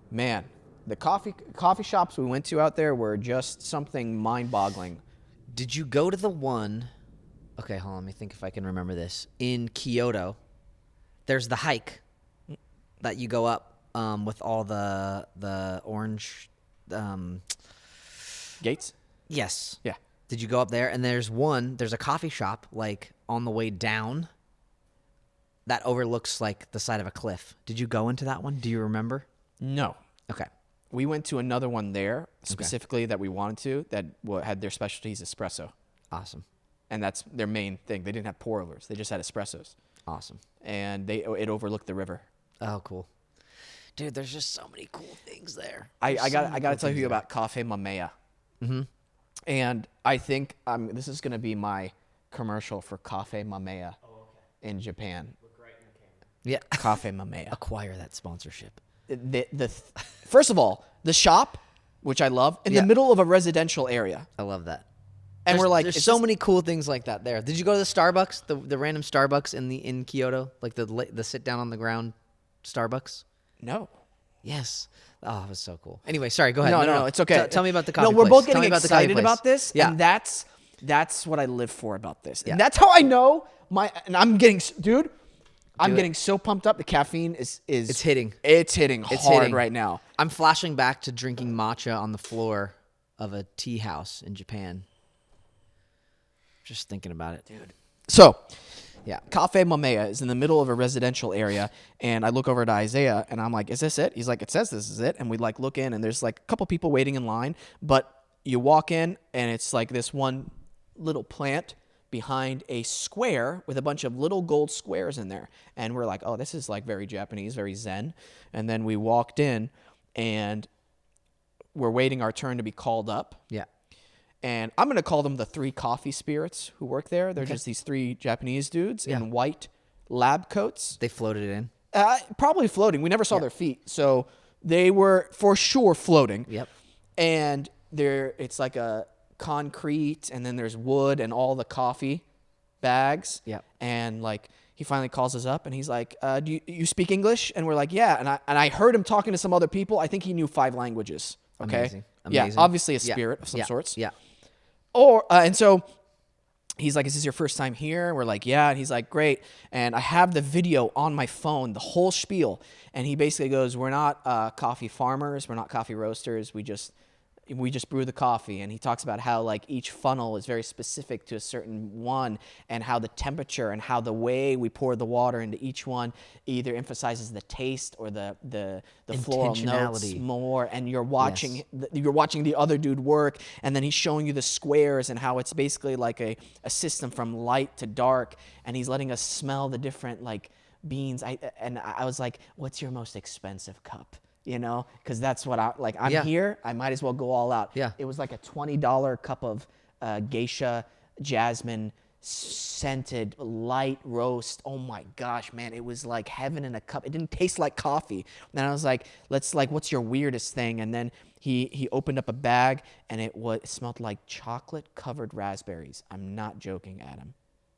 man. The coffee shops we went to out there were just something mind-boggling. Did you go to the one? Okay, hold on. Let me think if I can remember this. In Kyoto, there's the hike that you go up with all the orange Gates? Yes. Yeah. Did you go up there? And there's a coffee shop like on the way down that overlooks like the side of a cliff. Did you go into that one? Do you remember? No. Okay. We went to another one there specifically that we wanted to that had their specialties espresso. Awesome. And that's their main thing. They didn't have pour overs. They just had espressos. Awesome. And it overlooked the river. Oh, cool. Dude, there's just so many cool things there. I got to tell you about Cafe Mamea. Mm-hmm. And I think this is going to be my commercial for Cafe Mamea in Japan. Look right in the camera. Yeah. Cafe Mamea. Acquire that sponsorship. First of all, the shop, which I love, in the middle of a residential area. I love that. And we're like, there's so many cool things like that there. Did you go to the Starbucks, the random Starbucks in Kyoto, like the sit down on the ground Starbucks? No. Yes. Oh, it was so cool. Anyway, sorry. Go ahead. No, it's okay. Tell me about the coffee No, we're place. both Tell getting me about the coffee excited place. about this, Yeah. and that's what I live for about this. Yeah. And that's how I know and I'm getting, dude, I'm Do it. getting so pumped up. The caffeine is It's hitting. It's hitting hard hitting. right now. I'm flashing back to drinking matcha on the floor of a tea house in Japan. Just thinking about it, dude. So, Yeah. Cafe Mamea is in the middle of a residential area, and I look over to Isaiah, and I'm like, "Is this it?" He's like, "It says this is it." And we like look in, and there's like a couple people waiting in line, but you walk in, and it's like this one little plant behind a square with a bunch of little gold squares in there, and we're like, "Oh, this is like very Japanese, very Zen." And then we walked in, and we're waiting our turn to be called up. Yeah. And I'm going to call them the 3 coffee spirits who work there. They're just these 3 Japanese dudes in white lab coats. They floated in. Probably floating. We never saw their feet. So they were for sure floating. Yep. And it's like a concrete, and then there's wood and all the coffee bags. Yep. And like he finally calls us up, and he's like, "Do you speak English?" And we're like, "Yeah." And I heard him talking to some other people. I think he knew 5 languages. Okay. Amazing. Yeah. Amazing. Obviously a Yeah. spirit of some Yeah. sorts. Yeah. And so he's like, "Is this your first time here?" And we're like, "Yeah." And he's like, "Great." And I have the video on my phone, the whole spiel. And he basically goes, "We're not coffee farmers. We're not coffee roasters. We just brew the coffee." And he talks about how like each funnel is very specific to a certain one, and how the temperature and how the way we pour the water into each one either emphasizes the taste or the floral notes Intentionality. more. And you're watching the other dude work, and then he's showing you the squares and how it's basically like a system from light to dark, and he's letting us smell the different like beans. I was like, "What's your most expensive cup?" You know, because that's what I'm Yeah. here. I might as well go all out. Yeah. It was like a $20 cup of geisha jasmine scented light roast. Oh my gosh, man. It was like heaven in a cup. It didn't taste like coffee. And I was like, what's your weirdest thing? And then he opened up a bag, and it smelled like chocolate covered raspberries. I'm not joking, Adam.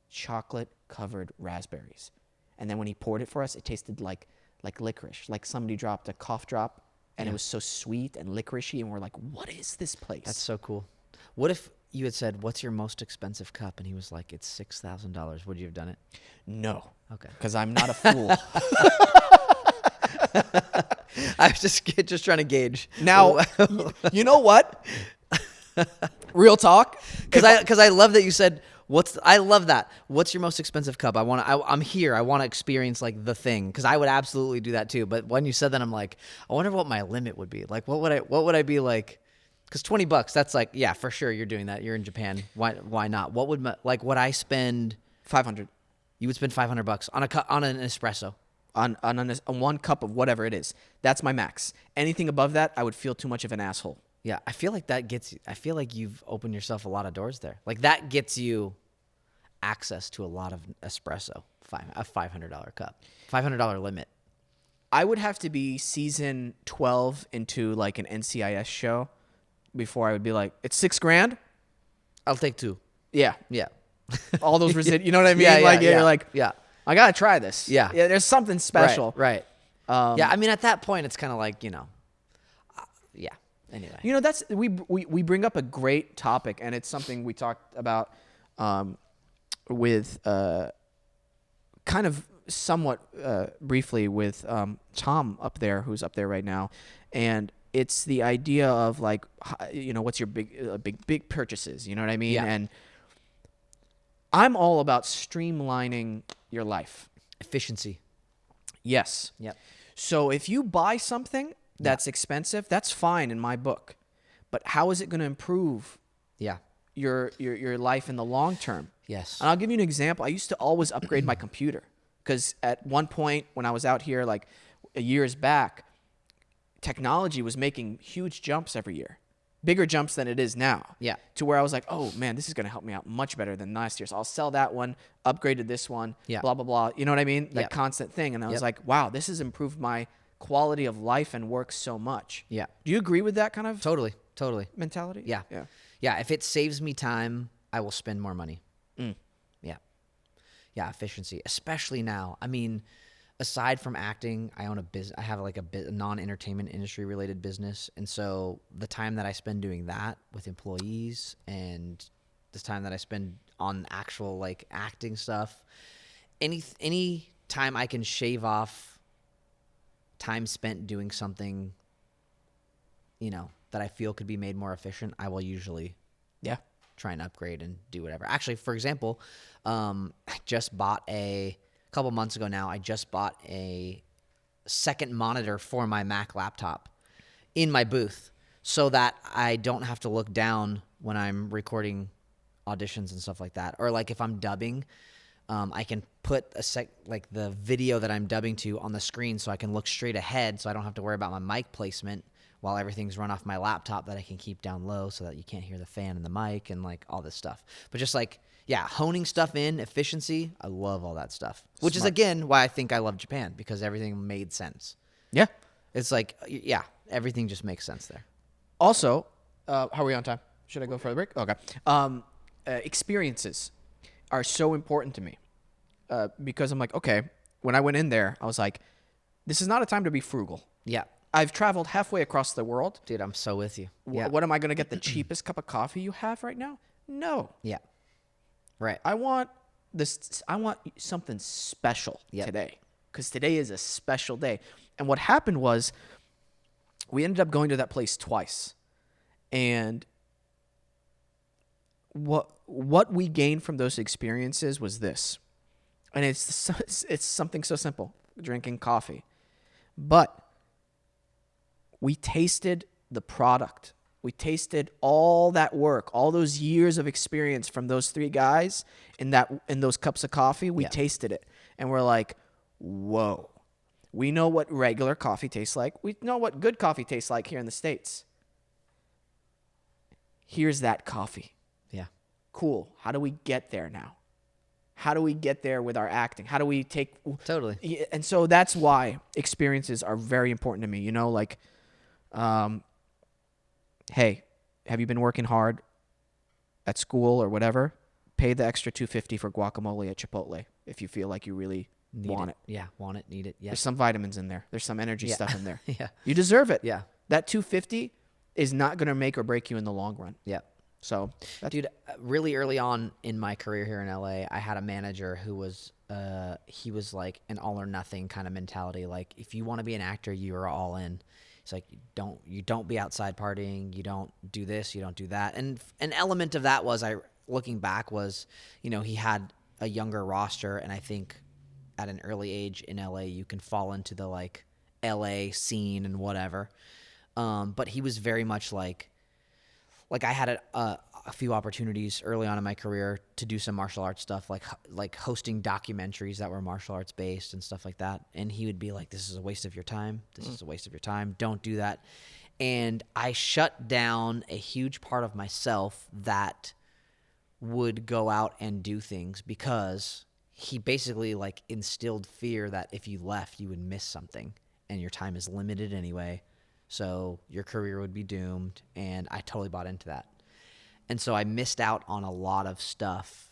Chocolate covered raspberries. And then when he poured it for us, it tasted like licorice, like somebody dropped a cough drop, and it was so sweet and licoricey, and we're like, "What is this place?" That's so cool. What if you had said, "What's your most expensive cup?" And he was like, "It's $6,000." Would you have done it? No. Okay. Because I'm not a fool. I was just trying to gauge. Now, you know what? Real talk. Because I love that you said, I love that. What's your most expensive cup? I'm here. I want to experience like the thing. Because I would absolutely do that too. But when you said that, I'm like, I wonder what my limit would be. Like, what would I be like? Because $20, that's like, yeah, for sure. You're doing that. You're in Japan. Why not? What would I spend? 500 You would spend $500 on an espresso. on one cup of whatever it is. That's my max. Anything above that, I would feel too much of an asshole. Yeah, I feel like you've opened yourself a lot of doors there. Like that gets you access to a lot of espresso. A $500 cup, $500 limit. I would have to be season 12 into like an NCIS show before I would be like, "It's $6,000." I'll take 2. Yeah, Yeah, all those you know what I mean? Yeah, like yeah, you're like, yeah. I gotta try this. Yeah. There's something special. Right. Yeah, I mean at that point it's kind of like yeah. Anyway, You know, that's we bring up a great topic, and it's something we talked about with kind of somewhat briefly with Tom up there, who's up there right now, and it's the idea of like, what's your big purchases? You know what I mean? Yeah. And I'm all about streamlining your life. efficiency. Yes. Yep. So if you buy something that's expensive, that's fine in my book. But how is it going to improve Yeah. your life in the long term? Yes. And I'll give you an example. I used to always upgrade my computer because at one point when I was out here like years back, technology was making huge jumps every year. Bigger jumps than it is now. Yeah. To where I was like, "Oh man, this is going to help me out much better than last year." So I'll sell that one, upgraded this one, Yeah. blah, blah, blah. You know what I mean? That Yep. constant thing. And I was Yep. like, wow, this has improved my quality of life and work so much. Yeah. Do you agree with that kind of Totally. mentality? Yeah. Yeah. Yeah. If it saves me time, I will spend more money. Yeah. Yeah. Efficiency, especially now. I mean, aside from acting, I own a business. I have like a non-entertainment industry related business, and so the time that I spend doing that with employees and this time that I spend on actual like acting stuff, any time I can shave off time spent doing something, that I feel could be made more efficient, I will usually try and upgrade and do whatever. Actually, for example, I just bought a couple months ago now, I just bought a second monitor for my Mac laptop in my booth so that I don't have to look down when I'm recording auditions and stuff like that. Or like if I'm dubbing, I can put like the video that I'm dubbing to on the screen so I can look straight ahead so I don't have to worry about my mic placement while everything's run off my laptop that I can keep down low so that you can't hear the fan and the mic and like all this stuff. But just like, honing stuff in, efficiency, I love all that stuff. Which is, again, why I think I love Japan, because everything made sense. Yeah. It's like, everything just makes sense there. Also, how are we on time? Should I go for the break? Okay. Experiences are so important to me because I'm like, okay, when I went in there, I was like, this is not a time to be frugal. Yeah. I've traveled halfway across the world. Dude, I'm so with you. What am I going to get the cheapest cup of coffee you have right now? No. Yeah. Right. I want something special today, because today is a special day. And what happened was we ended up going to that place twice. And what we gained from those experiences was this. And it's something so simple, drinking coffee. But we tasted the product. We tasted all that work, all those years of experience from those three guys in those cups of coffee. We tasted it, and we're like, whoa. We know what regular coffee tastes like. We know what good coffee tastes like here in the States. Here's that coffee. Yeah. Cool. How do we get there now? How do we get there with our acting? How do we take... Totally. And so that's why experiences are very important to me. Like... hey, have you been working hard at school or whatever? Pay the extra $2.50 for guacamole at Chipotle if you feel like you really want it. Yeah, want it, need it. Yeah. There's some vitamins in there. There's some energy stuff in there. Yeah. You deserve it. Yeah. That $2.50 is not going to make or break you in the long run. Yeah. So, dude, really early on in my career here in LA, I had a manager who was he was like an all or nothing kind of mentality. Like, if you want to be an actor, you are all in. It's like, you don't be outside partying, you don't do this, you don't do that. And an element of that was, looking back, was, he had a younger roster, and I think at an early age in LA, you can fall into the like LA scene and whatever. But he was very much like I had a few opportunities early on in my career to do some martial arts stuff, like hosting documentaries that were martial arts based and stuff like that. And he would be like, this is a waste of your time. This is a waste of your time. Don't do that. And I shut down a huge part of myself that would go out and do things, because he basically like instilled fear that if you left, you would miss something, and your time is limited anyway. So your career would be doomed. And I totally bought into that. And so I missed out on a lot of stuff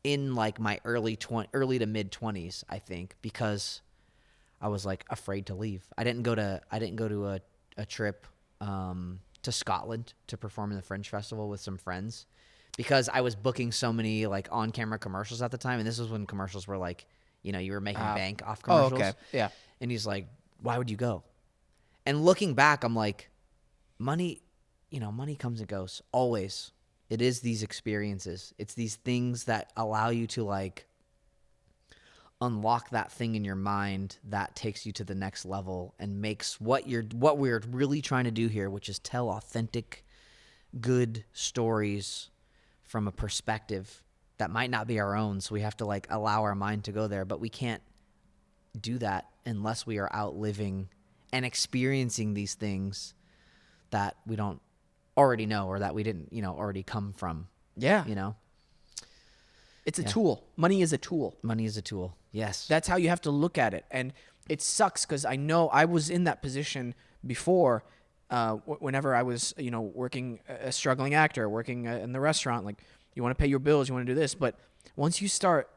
in like my early to mid 20s, I think, because I was like afraid to leave. I didn't go to a trip to Scotland to perform in the Fringe Festival with some friends, because I was booking so many like on-camera commercials at the time. And this was when commercials were like, you were making bank off commercials. Oh, okay. Yeah. And he's like, why would you go? And looking back, I'm like, money comes and goes. Always. It is these experiences. It's these things that allow you to like unlock that thing in your mind that takes you to the next level and makes what we're really trying to do here, which is tell authentic, good stories from a perspective that might not be our own. So we have to like allow our mind to go there, but we can't do that unless we are out living and experiencing these things that we don't already know, or that we didn't, already come from. Yeah. It's a tool. Money is a tool. Money is a tool. Yes. That's how you have to look at it. And it sucks, because I know I was in that position before, whenever I was, working a struggling actor, working in the restaurant. Like, you want to pay your bills, you want to do this. But once you start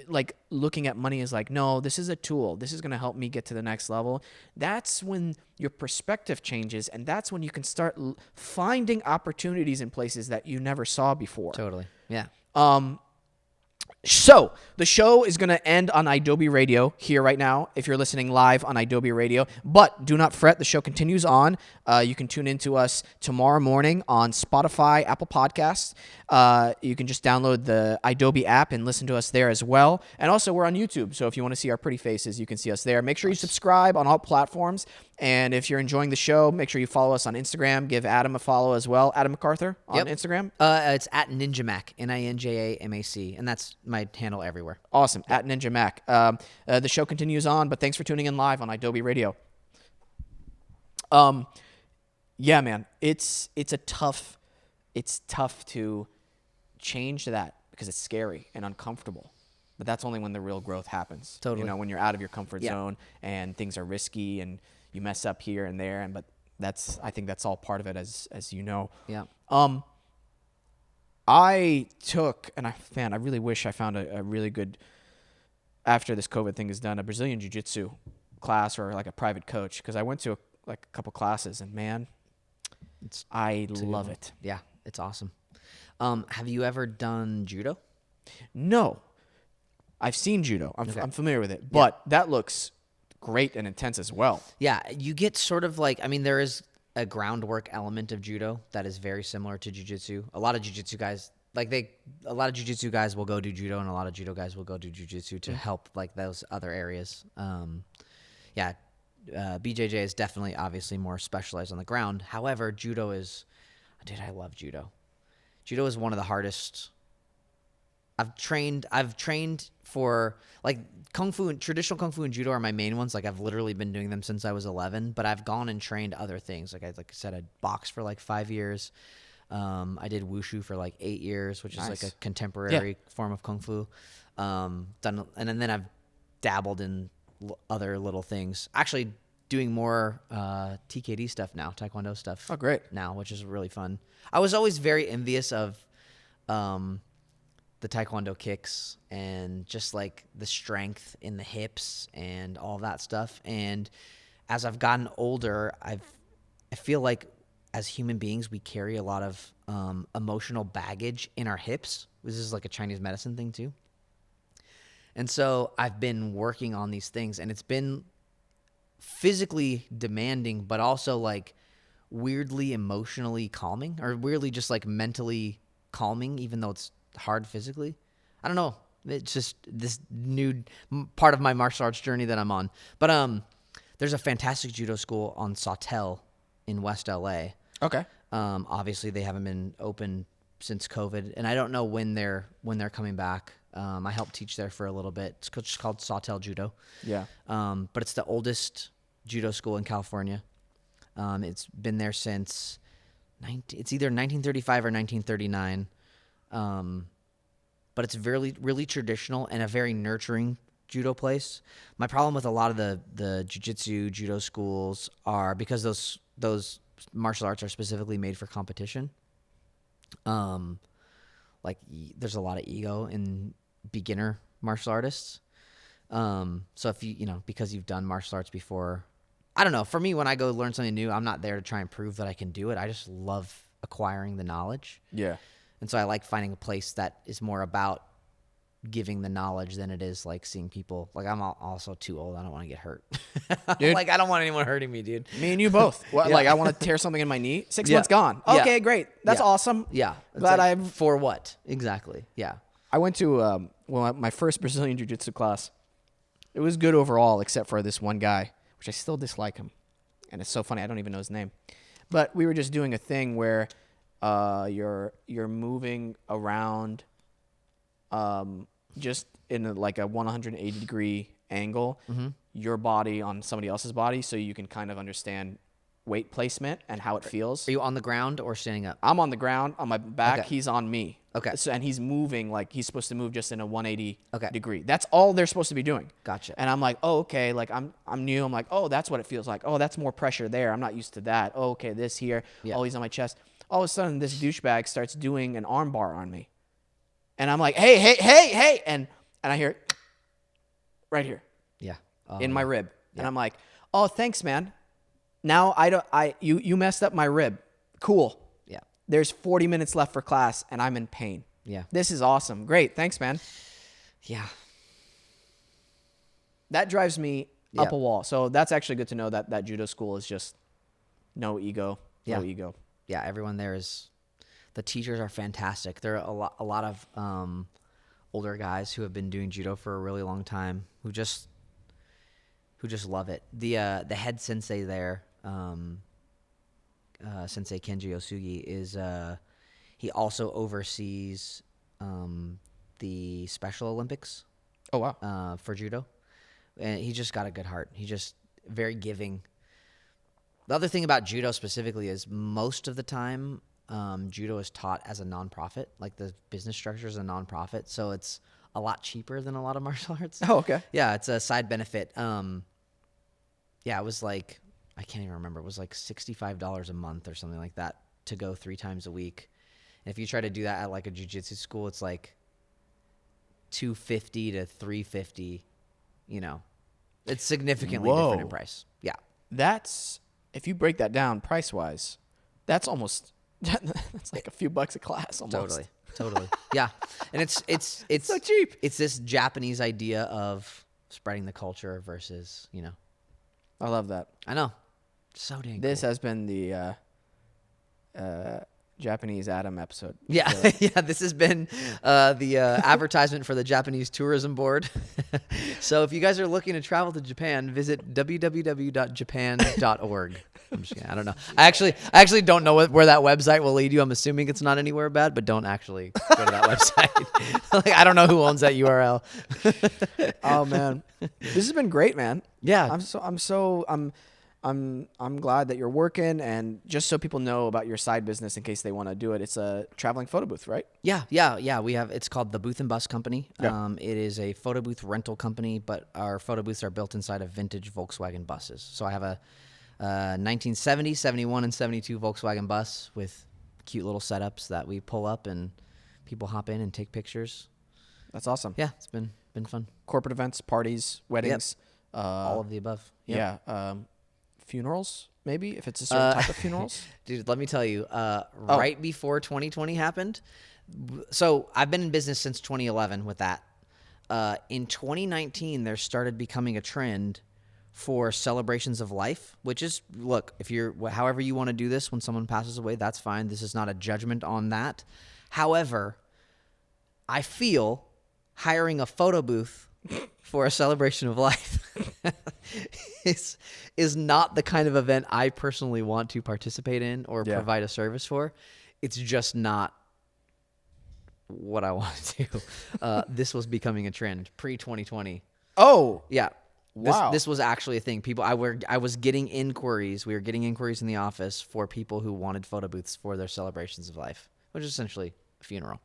like looking at money as like, no, this is a tool. This is going to help me get to the next level. That's when your perspective changes, and that's when you can start finding opportunities in places that you never saw before. Totally. Yeah. So the show is going to end on Adobe Radio here right now if you're listening live on Adobe Radio. But do not fret. The show continues on. You can tune into us tomorrow morning on Spotify, Apple Podcasts. You can just download the Adobe app and listen to us there as well. And also, we're on YouTube. So if you want to see our pretty faces, you can see us there. Make sure you subscribe on all platforms. And if you're enjoying the show, make sure you follow us on Instagram. Give Adam a follow as well. Adam McArthur on Instagram. It's at NinjaMac, NinjaMac, and that's my handle everywhere. Awesome. At Ninja Mac. The show continues on, but thanks for tuning in live on Adobe Radio. Yeah, man, it's tough to change that because it's scary and uncomfortable. But that's only when the real growth happens. Totally. You know, when you're out of your comfort zone and things are risky and you mess up here and there, but I think that's all part of it, as you know. Yeah. I took, and I really wish I found a really good, after this COVID thing is done, a Brazilian Jiu-Jitsu class or like a private coach, because I went to a couple classes, and man, I love it. Yeah, it's awesome. Have you ever done judo? No. I've seen judo. I'm familiar with it, but that looks great and intense as well. Yeah, you get sort of like, I mean, there is a groundwork element of judo that is very similar to jiu-jitsu. A lot of jiu-jitsu guys will go do judo, and a lot of judo guys will go do jiu-jitsu to help like those other areas. BJJ is definitely obviously more specialized on the ground. However, judo is, I love judo. Judo is one of the hardest. I've trained for like Kung Fu and traditional Kung Fu and Judo are my main ones. Like I've literally been doing them since I was 11, but I've gone and trained other things. Like I said, I boxed for like 5 years. I did wushu for like 8 years, which is like a contemporary form of Kung Fu. And then I've dabbled in other little things. Actually doing more TKD stuff now, Taekwondo stuff. Oh, great. Now, which is really fun. I was always very envious of the Taekwondo kicks and just like the strength in the hips and all that stuff. And as I've gotten older, I feel like as human beings, we carry a lot of emotional baggage in our hips. This is like a Chinese medicine thing too. And so I've been working on these things, and it's been physically demanding, but also like weirdly emotionally calming, or weirdly just like mentally calming, even though it's hard physically. I don't know. It's just this new part of my martial arts journey that I'm on. But there's a fantastic judo school on Satell in West LA. Okay. Obviously they haven't been open since COVID, and I don't know when they're coming back. I helped teach there for a little bit. It's just called Satell Judo. Yeah. But it's the oldest judo school in California. It's been there since it's either 1935 or 1939. But it's really traditional and a very nurturing judo place. My problem with a lot of the jiu-jitsu judo schools are because those martial arts are specifically made for competition. Like there's a lot of ego in beginner martial artists. So if because you've done martial arts before, I don't know. For me, when I go learn something new, I'm not there to try and prove that I can do it. I just love acquiring the knowledge. Yeah. And so I like finding a place that is more about giving the knowledge than it is like seeing people. Like I'm also too old. I don't want to get hurt. Dude. Like I don't want anyone hurting me, dude. Me and you both. Well, like I want to tear something in my knee. 6 months gone. Okay, great. That's awesome. Yeah. Glad like, for what? Exactly. Yeah. I went to my first Brazilian Jiu-Jitsu class. It was good overall, except for this one guy, which I still dislike him. And it's so funny. I don't even know his name. But we were just doing a thing where you're moving around just in like a 180 degree angle, your body on somebody else's body, so you can kind of understand weight placement and how it feels. Are you on the ground or standing up? I'm on the ground on my back. Okay. He's on me. Okay. So, and he's moving like he's supposed to move just in a 180 degree. That's all they're supposed to be doing. Gotcha. And I'm like, oh, okay. Like I'm new. I'm like, oh, that's what it feels like. Oh, that's more pressure there. I'm not used to that. Oh, okay. This here. Yeah. Oh, he's on my chest. All of a sudden, this douchebag starts doing an arm bar on me. And I'm like, hey. And I hear, right here Yeah. in my rib. And yeah. I'm like, oh, thanks, man. Now you messed up my rib. Cool. Yeah. There's 40 minutes left for class and I'm in pain. Yeah. This is awesome. Great. Thanks, man. Yeah. That drives me up Yep. a wall. So that's actually good to know that judo school is just no ego. Yeah. No ego. Yeah. Everyone there is. The teachers are fantastic. There are a lot of older guys who have been doing judo for a really long time who just love it. The head sensei there, Sensei Kenji Osugi, is he also oversees the Special Olympics Oh, wow. for judo, and he just got a good heart. He just very giving. The other thing about judo specifically is most of the time judo is taught as a nonprofit, like the business structure is a nonprofit, so it's a lot cheaper than a lot of martial arts. Oh, okay. Yeah, it's a side benefit. Yeah, it was like, I can't even remember. It was like $65 a month or something like that to go 3 times a week. And if you try to do that at like a jiu-jitsu school, it's like $250 to $350. You know, it's significantly different in Whoa. price. Yeah, That's, if you break that down price wise, that's almost, that's like a few bucks a class almost. totally. Yeah, and it's So cheap. It's this Japanese idea of spreading the culture versus, you know. I love that. I know, so dang. This cool. has been the Japanese Adam episode. Yeah, So, yeah. This has been the advertisement for the Japanese Tourism Board. So if you guys are looking to travel to Japan, visit www.japan.org. I'm just kidding. I don't know. I actually don't know where that website will lead you. I'm assuming it's not anywhere bad, but don't actually go to that website. Like, I don't know who owns that URL. oh man, this has been great, man. Yeah. I'm glad that you're working, and just so people know about your side business in case they want to do it, it's a traveling photo booth, right? Yeah. We have, it's called the Booth and Bus Company. Yeah. It is a photo booth rental company, but our photo booths are built inside of vintage Volkswagen buses. So I have a 1970, 71, and 72 Volkswagen bus with cute little setups that we pull up and people hop in and take pictures. That's awesome. Yeah, it's been fun. Corporate events, parties, weddings, All of the above. Yep. yeah, funerals maybe if it's a certain type of funerals. Dude, let me tell you, right before 2020 happened, so I've been in business since 2011 with that. In 2019, there started becoming a trend for celebrations of life, which is, look, if you're, however you want to do this when someone passes away, that's fine. This is not a judgment on that. However, I feel hiring a photo booth for a celebration of life is not the kind of event I personally want to participate in or provide a service for. It's just not what I want to do. This was becoming a trend pre-2020. Oh, Yeah. Wow. This was actually a thing. I was getting inquiries. We were getting inquiries in the office for people who wanted photo booths for their celebrations of life, which is essentially a funeral.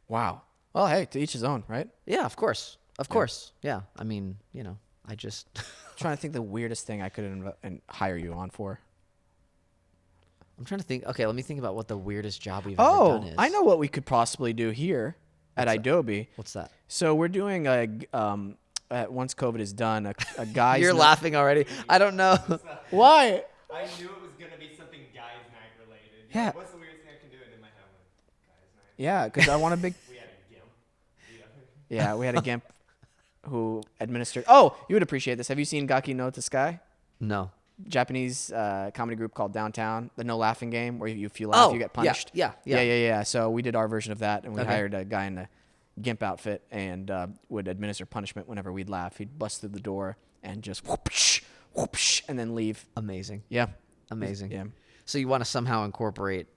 wow. Well, hey, to each his own, right? Yeah, of course. Of course. Yeah. I mean, you know, I just Trying to think the weirdest thing I could hire you on for. I'm trying to think. Okay, let me think about what the weirdest job we've ever done is. I know what we could possibly do here at Adobe. What's that? So we're doing once COVID is done, a guy's You're laughing already. I don't know. Why? I knew it was gonna be something guys' night related. Yeah. What's the weirdest thing I can do? And in my head, I'm like, guys' night. Yeah, because I want a big. We had a gimp. Yeah, we had a gimp who administered. Oh, you would appreciate this. Have you seen Gaki no Sky? No. Japanese comedy group called Downtown, the no laughing game where if you laugh, you get punished. Yeah. So we did our version of that, and we Okay. hired a guy in a gimp outfit and would administer punishment whenever we'd laugh. He'd bust through the door and just whoopsh, whoopsh, and then leave. Amazing. Yeah. Amazing. Yeah. So you want to somehow incorporate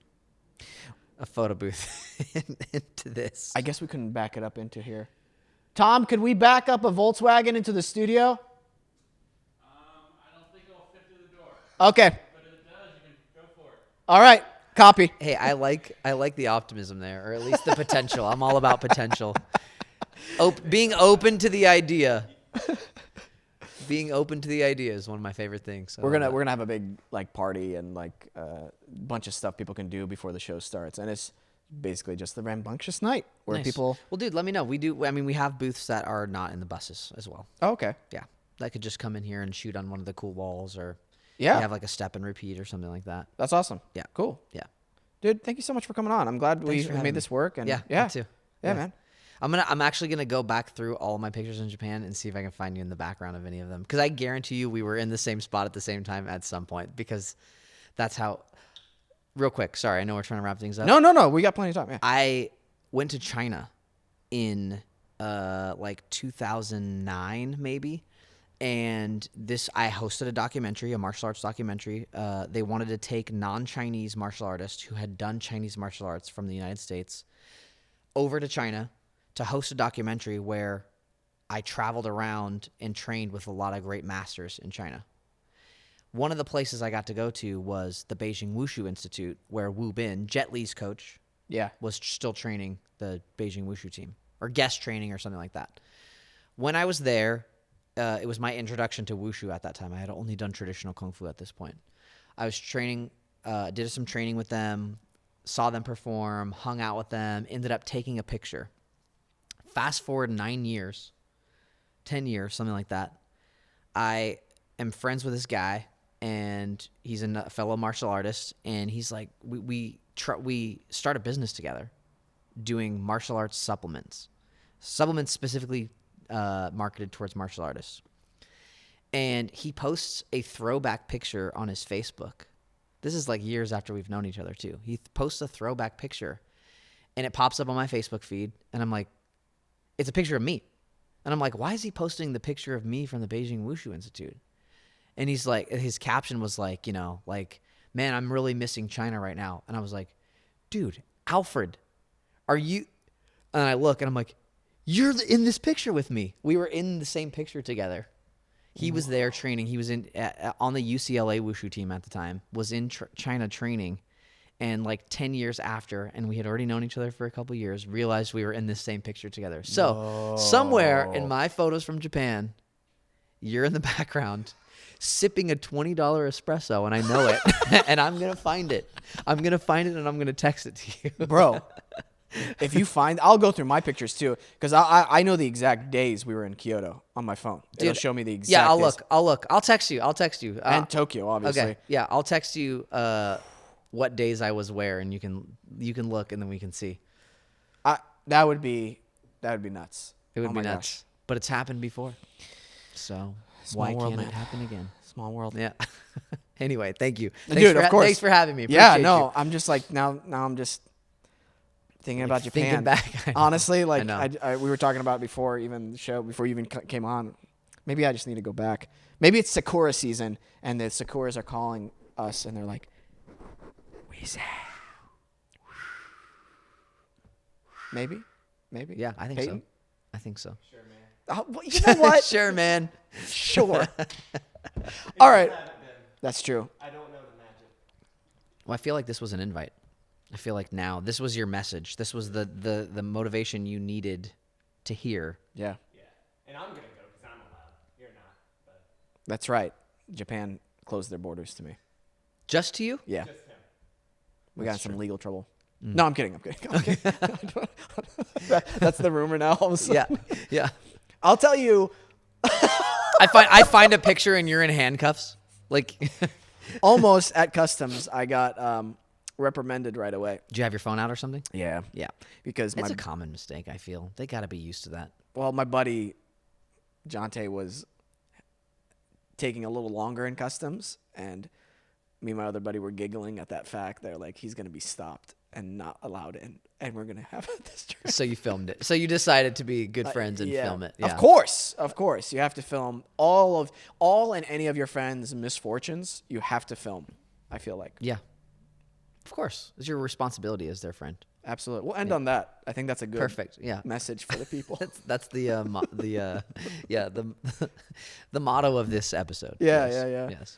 a photo booth into this? I guess we couldn't back it up into here. Tom, could we back up a Volkswagen into the studio? I don't think it'll fit through the door, Okay. but if it does, you can go for it. All right. Copy. Hey, I like the optimism there, or at least the potential. I'm all about potential. Being open to the idea. Being open to the idea is one of my favorite things. We're gonna have a big like party and like bunch of stuff people can do before the show starts, and it's basically just the rambunctious night where Nice. people. Well, dude, let me know. We have booths that are not in the buses as well. Oh, okay. Yeah, that could just come in here and shoot on one of the cool walls, or Yeah. you have like a step and repeat or something like that. That's awesome. Yeah. Cool. Yeah. Dude, thank you so much for coming on. I'm glad we Thanks for having made me. this work. And Yeah, yeah. me too. Yeah, man. I'm actually gonna go back through all of my pictures in Japan and see if I can find you in the background of any of them, because I guarantee you we were in the same spot at the same time at some point, because that's how. Real quick, sorry, I know we're trying to wrap things up. No. We got plenty of time. Yeah. I went to China in like 2009 maybe, and I hosted a documentary, a martial arts documentary. They wanted to take non-Chinese martial artists who had done Chinese martial arts from the United States over to China to host a documentary where I traveled around and trained with a lot of great masters in China. One of the places I got to go to was the Beijing Wushu Institute, where Wu Bin, Jet Li's coach, Yeah. was still training the Beijing Wushu team, or guest training or something like that. When I was there, it was my introduction to Wushu at that time. I had only done traditional Kung Fu at this point. I was training, did some training with them, saw them perform, hung out with them, ended up taking a picture. Fast forward 9 years, 10 years, something like that. I am friends with this guy, and he's a fellow martial artist, and he's like, we start a business together doing martial arts supplements specifically marketed towards martial artists. And he posts a throwback picture on his Facebook. This is like years after we've known each other too. He posts a throwback picture, and it pops up on my Facebook feed, and I'm like, it's a picture of me. And I'm like, why is he posting the picture of me from the Beijing Wushu Institute? And he's like, his caption was like, man, I'm really missing China right now. And I was like, dude, Alfred, are you? And I look, and I'm like, you're in this picture with me. We were in the same picture together. He was there training. He was on the UCLA Wushu team at the time, was in China training. And like 10 years after, and we had already known each other for a couple years, realized we were in this same picture together. So somewhere in my photos from Japan, you're in the background sipping a $20 espresso, and I know it. And I'm going to find it. I'm going to find it, and I'm going to text it to you. Bro, if you find, I'll go through my pictures too, because I know the exact days we were in Kyoto on my phone. It'll show me the exact Yeah, days. I'll look. I'll text you. And Tokyo, obviously. Okay. Yeah, I'll text you what days I was where, and you can look, and then we can see. That would be nuts. It would Oh be my nuts. gosh. But it's happened before. So Small why world, can't man. it happen again? Small world. Yeah. Anyway, thank you. Dude, of course. Thanks for having me. Yeah, Appreciate no, you. I'm just like now I'm just thinking about Japan. thinking back, I know. Honestly, like I know. we were talking about before even the show, before you even came on. Maybe I just need to go back. Maybe it's Sakura season, and the Sakuras are calling us, and they're like, Wesam. Maybe. Yeah, I think Peyton? so. I think so. Oh, well, you know what? Sure, man. Sure. All right. That's true. I don't know the magic. Well, I feel like this was an invite. I feel like now this was your message. This was the motivation you needed to hear. Yeah. Yeah. And I'm going to go because I'm allowed. You're not. But That's right. Japan closed their borders to me. Just to you? Yeah. just him. We got in some legal trouble. No, I'm kidding. That's the rumor now. All of a sudden. Yeah. I'll tell you, I find a picture and you're in handcuffs. Like, almost at customs, I got reprimanded right away. did you have your phone out or something? Yeah. Yeah. Because It's a common mistake, I feel. They got to be used to that. my buddy, Jonte, was taking a little longer in customs, and me and my other buddy were giggling at that fact. They're like, he's going to be stopped and not allowed in, and we're going to have this trip. So you filmed it. So you decided to be good friends and Yeah. film it. Yeah. Of course. You have to film all and any of your friends' misfortunes. You have to film, I feel like. Yeah. Of course. It's your responsibility as their friend. Absolutely. We'll end on that. I think that's a good Perfect. Yeah. message for the people. That's the the motto of this episode. Yeah, Yes. yeah. Yes.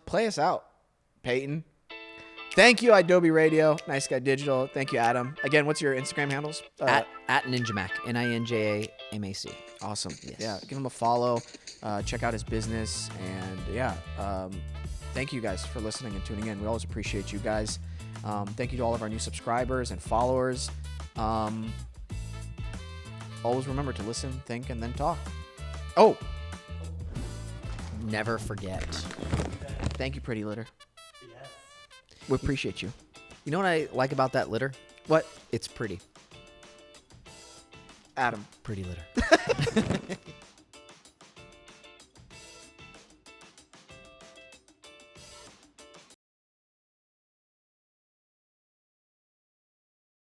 Play us out, Peyton. Thank you, Adobe Radio, Nice Guy Digital. Thank you, Adam. Again, what's your Instagram handles? At Ninjamac, NINJAMAC. Awesome. Yes. Yeah, give him a follow. Check out his business, and yeah, thank you guys for listening and tuning in. We always appreciate you guys. Thank you to all of our new subscribers and followers. Always remember to listen, think, and then talk. Oh, Never forget. thank you, Pretty Litter. We appreciate you. You know what I like about that litter? What? It's pretty. Adam. Pretty litter.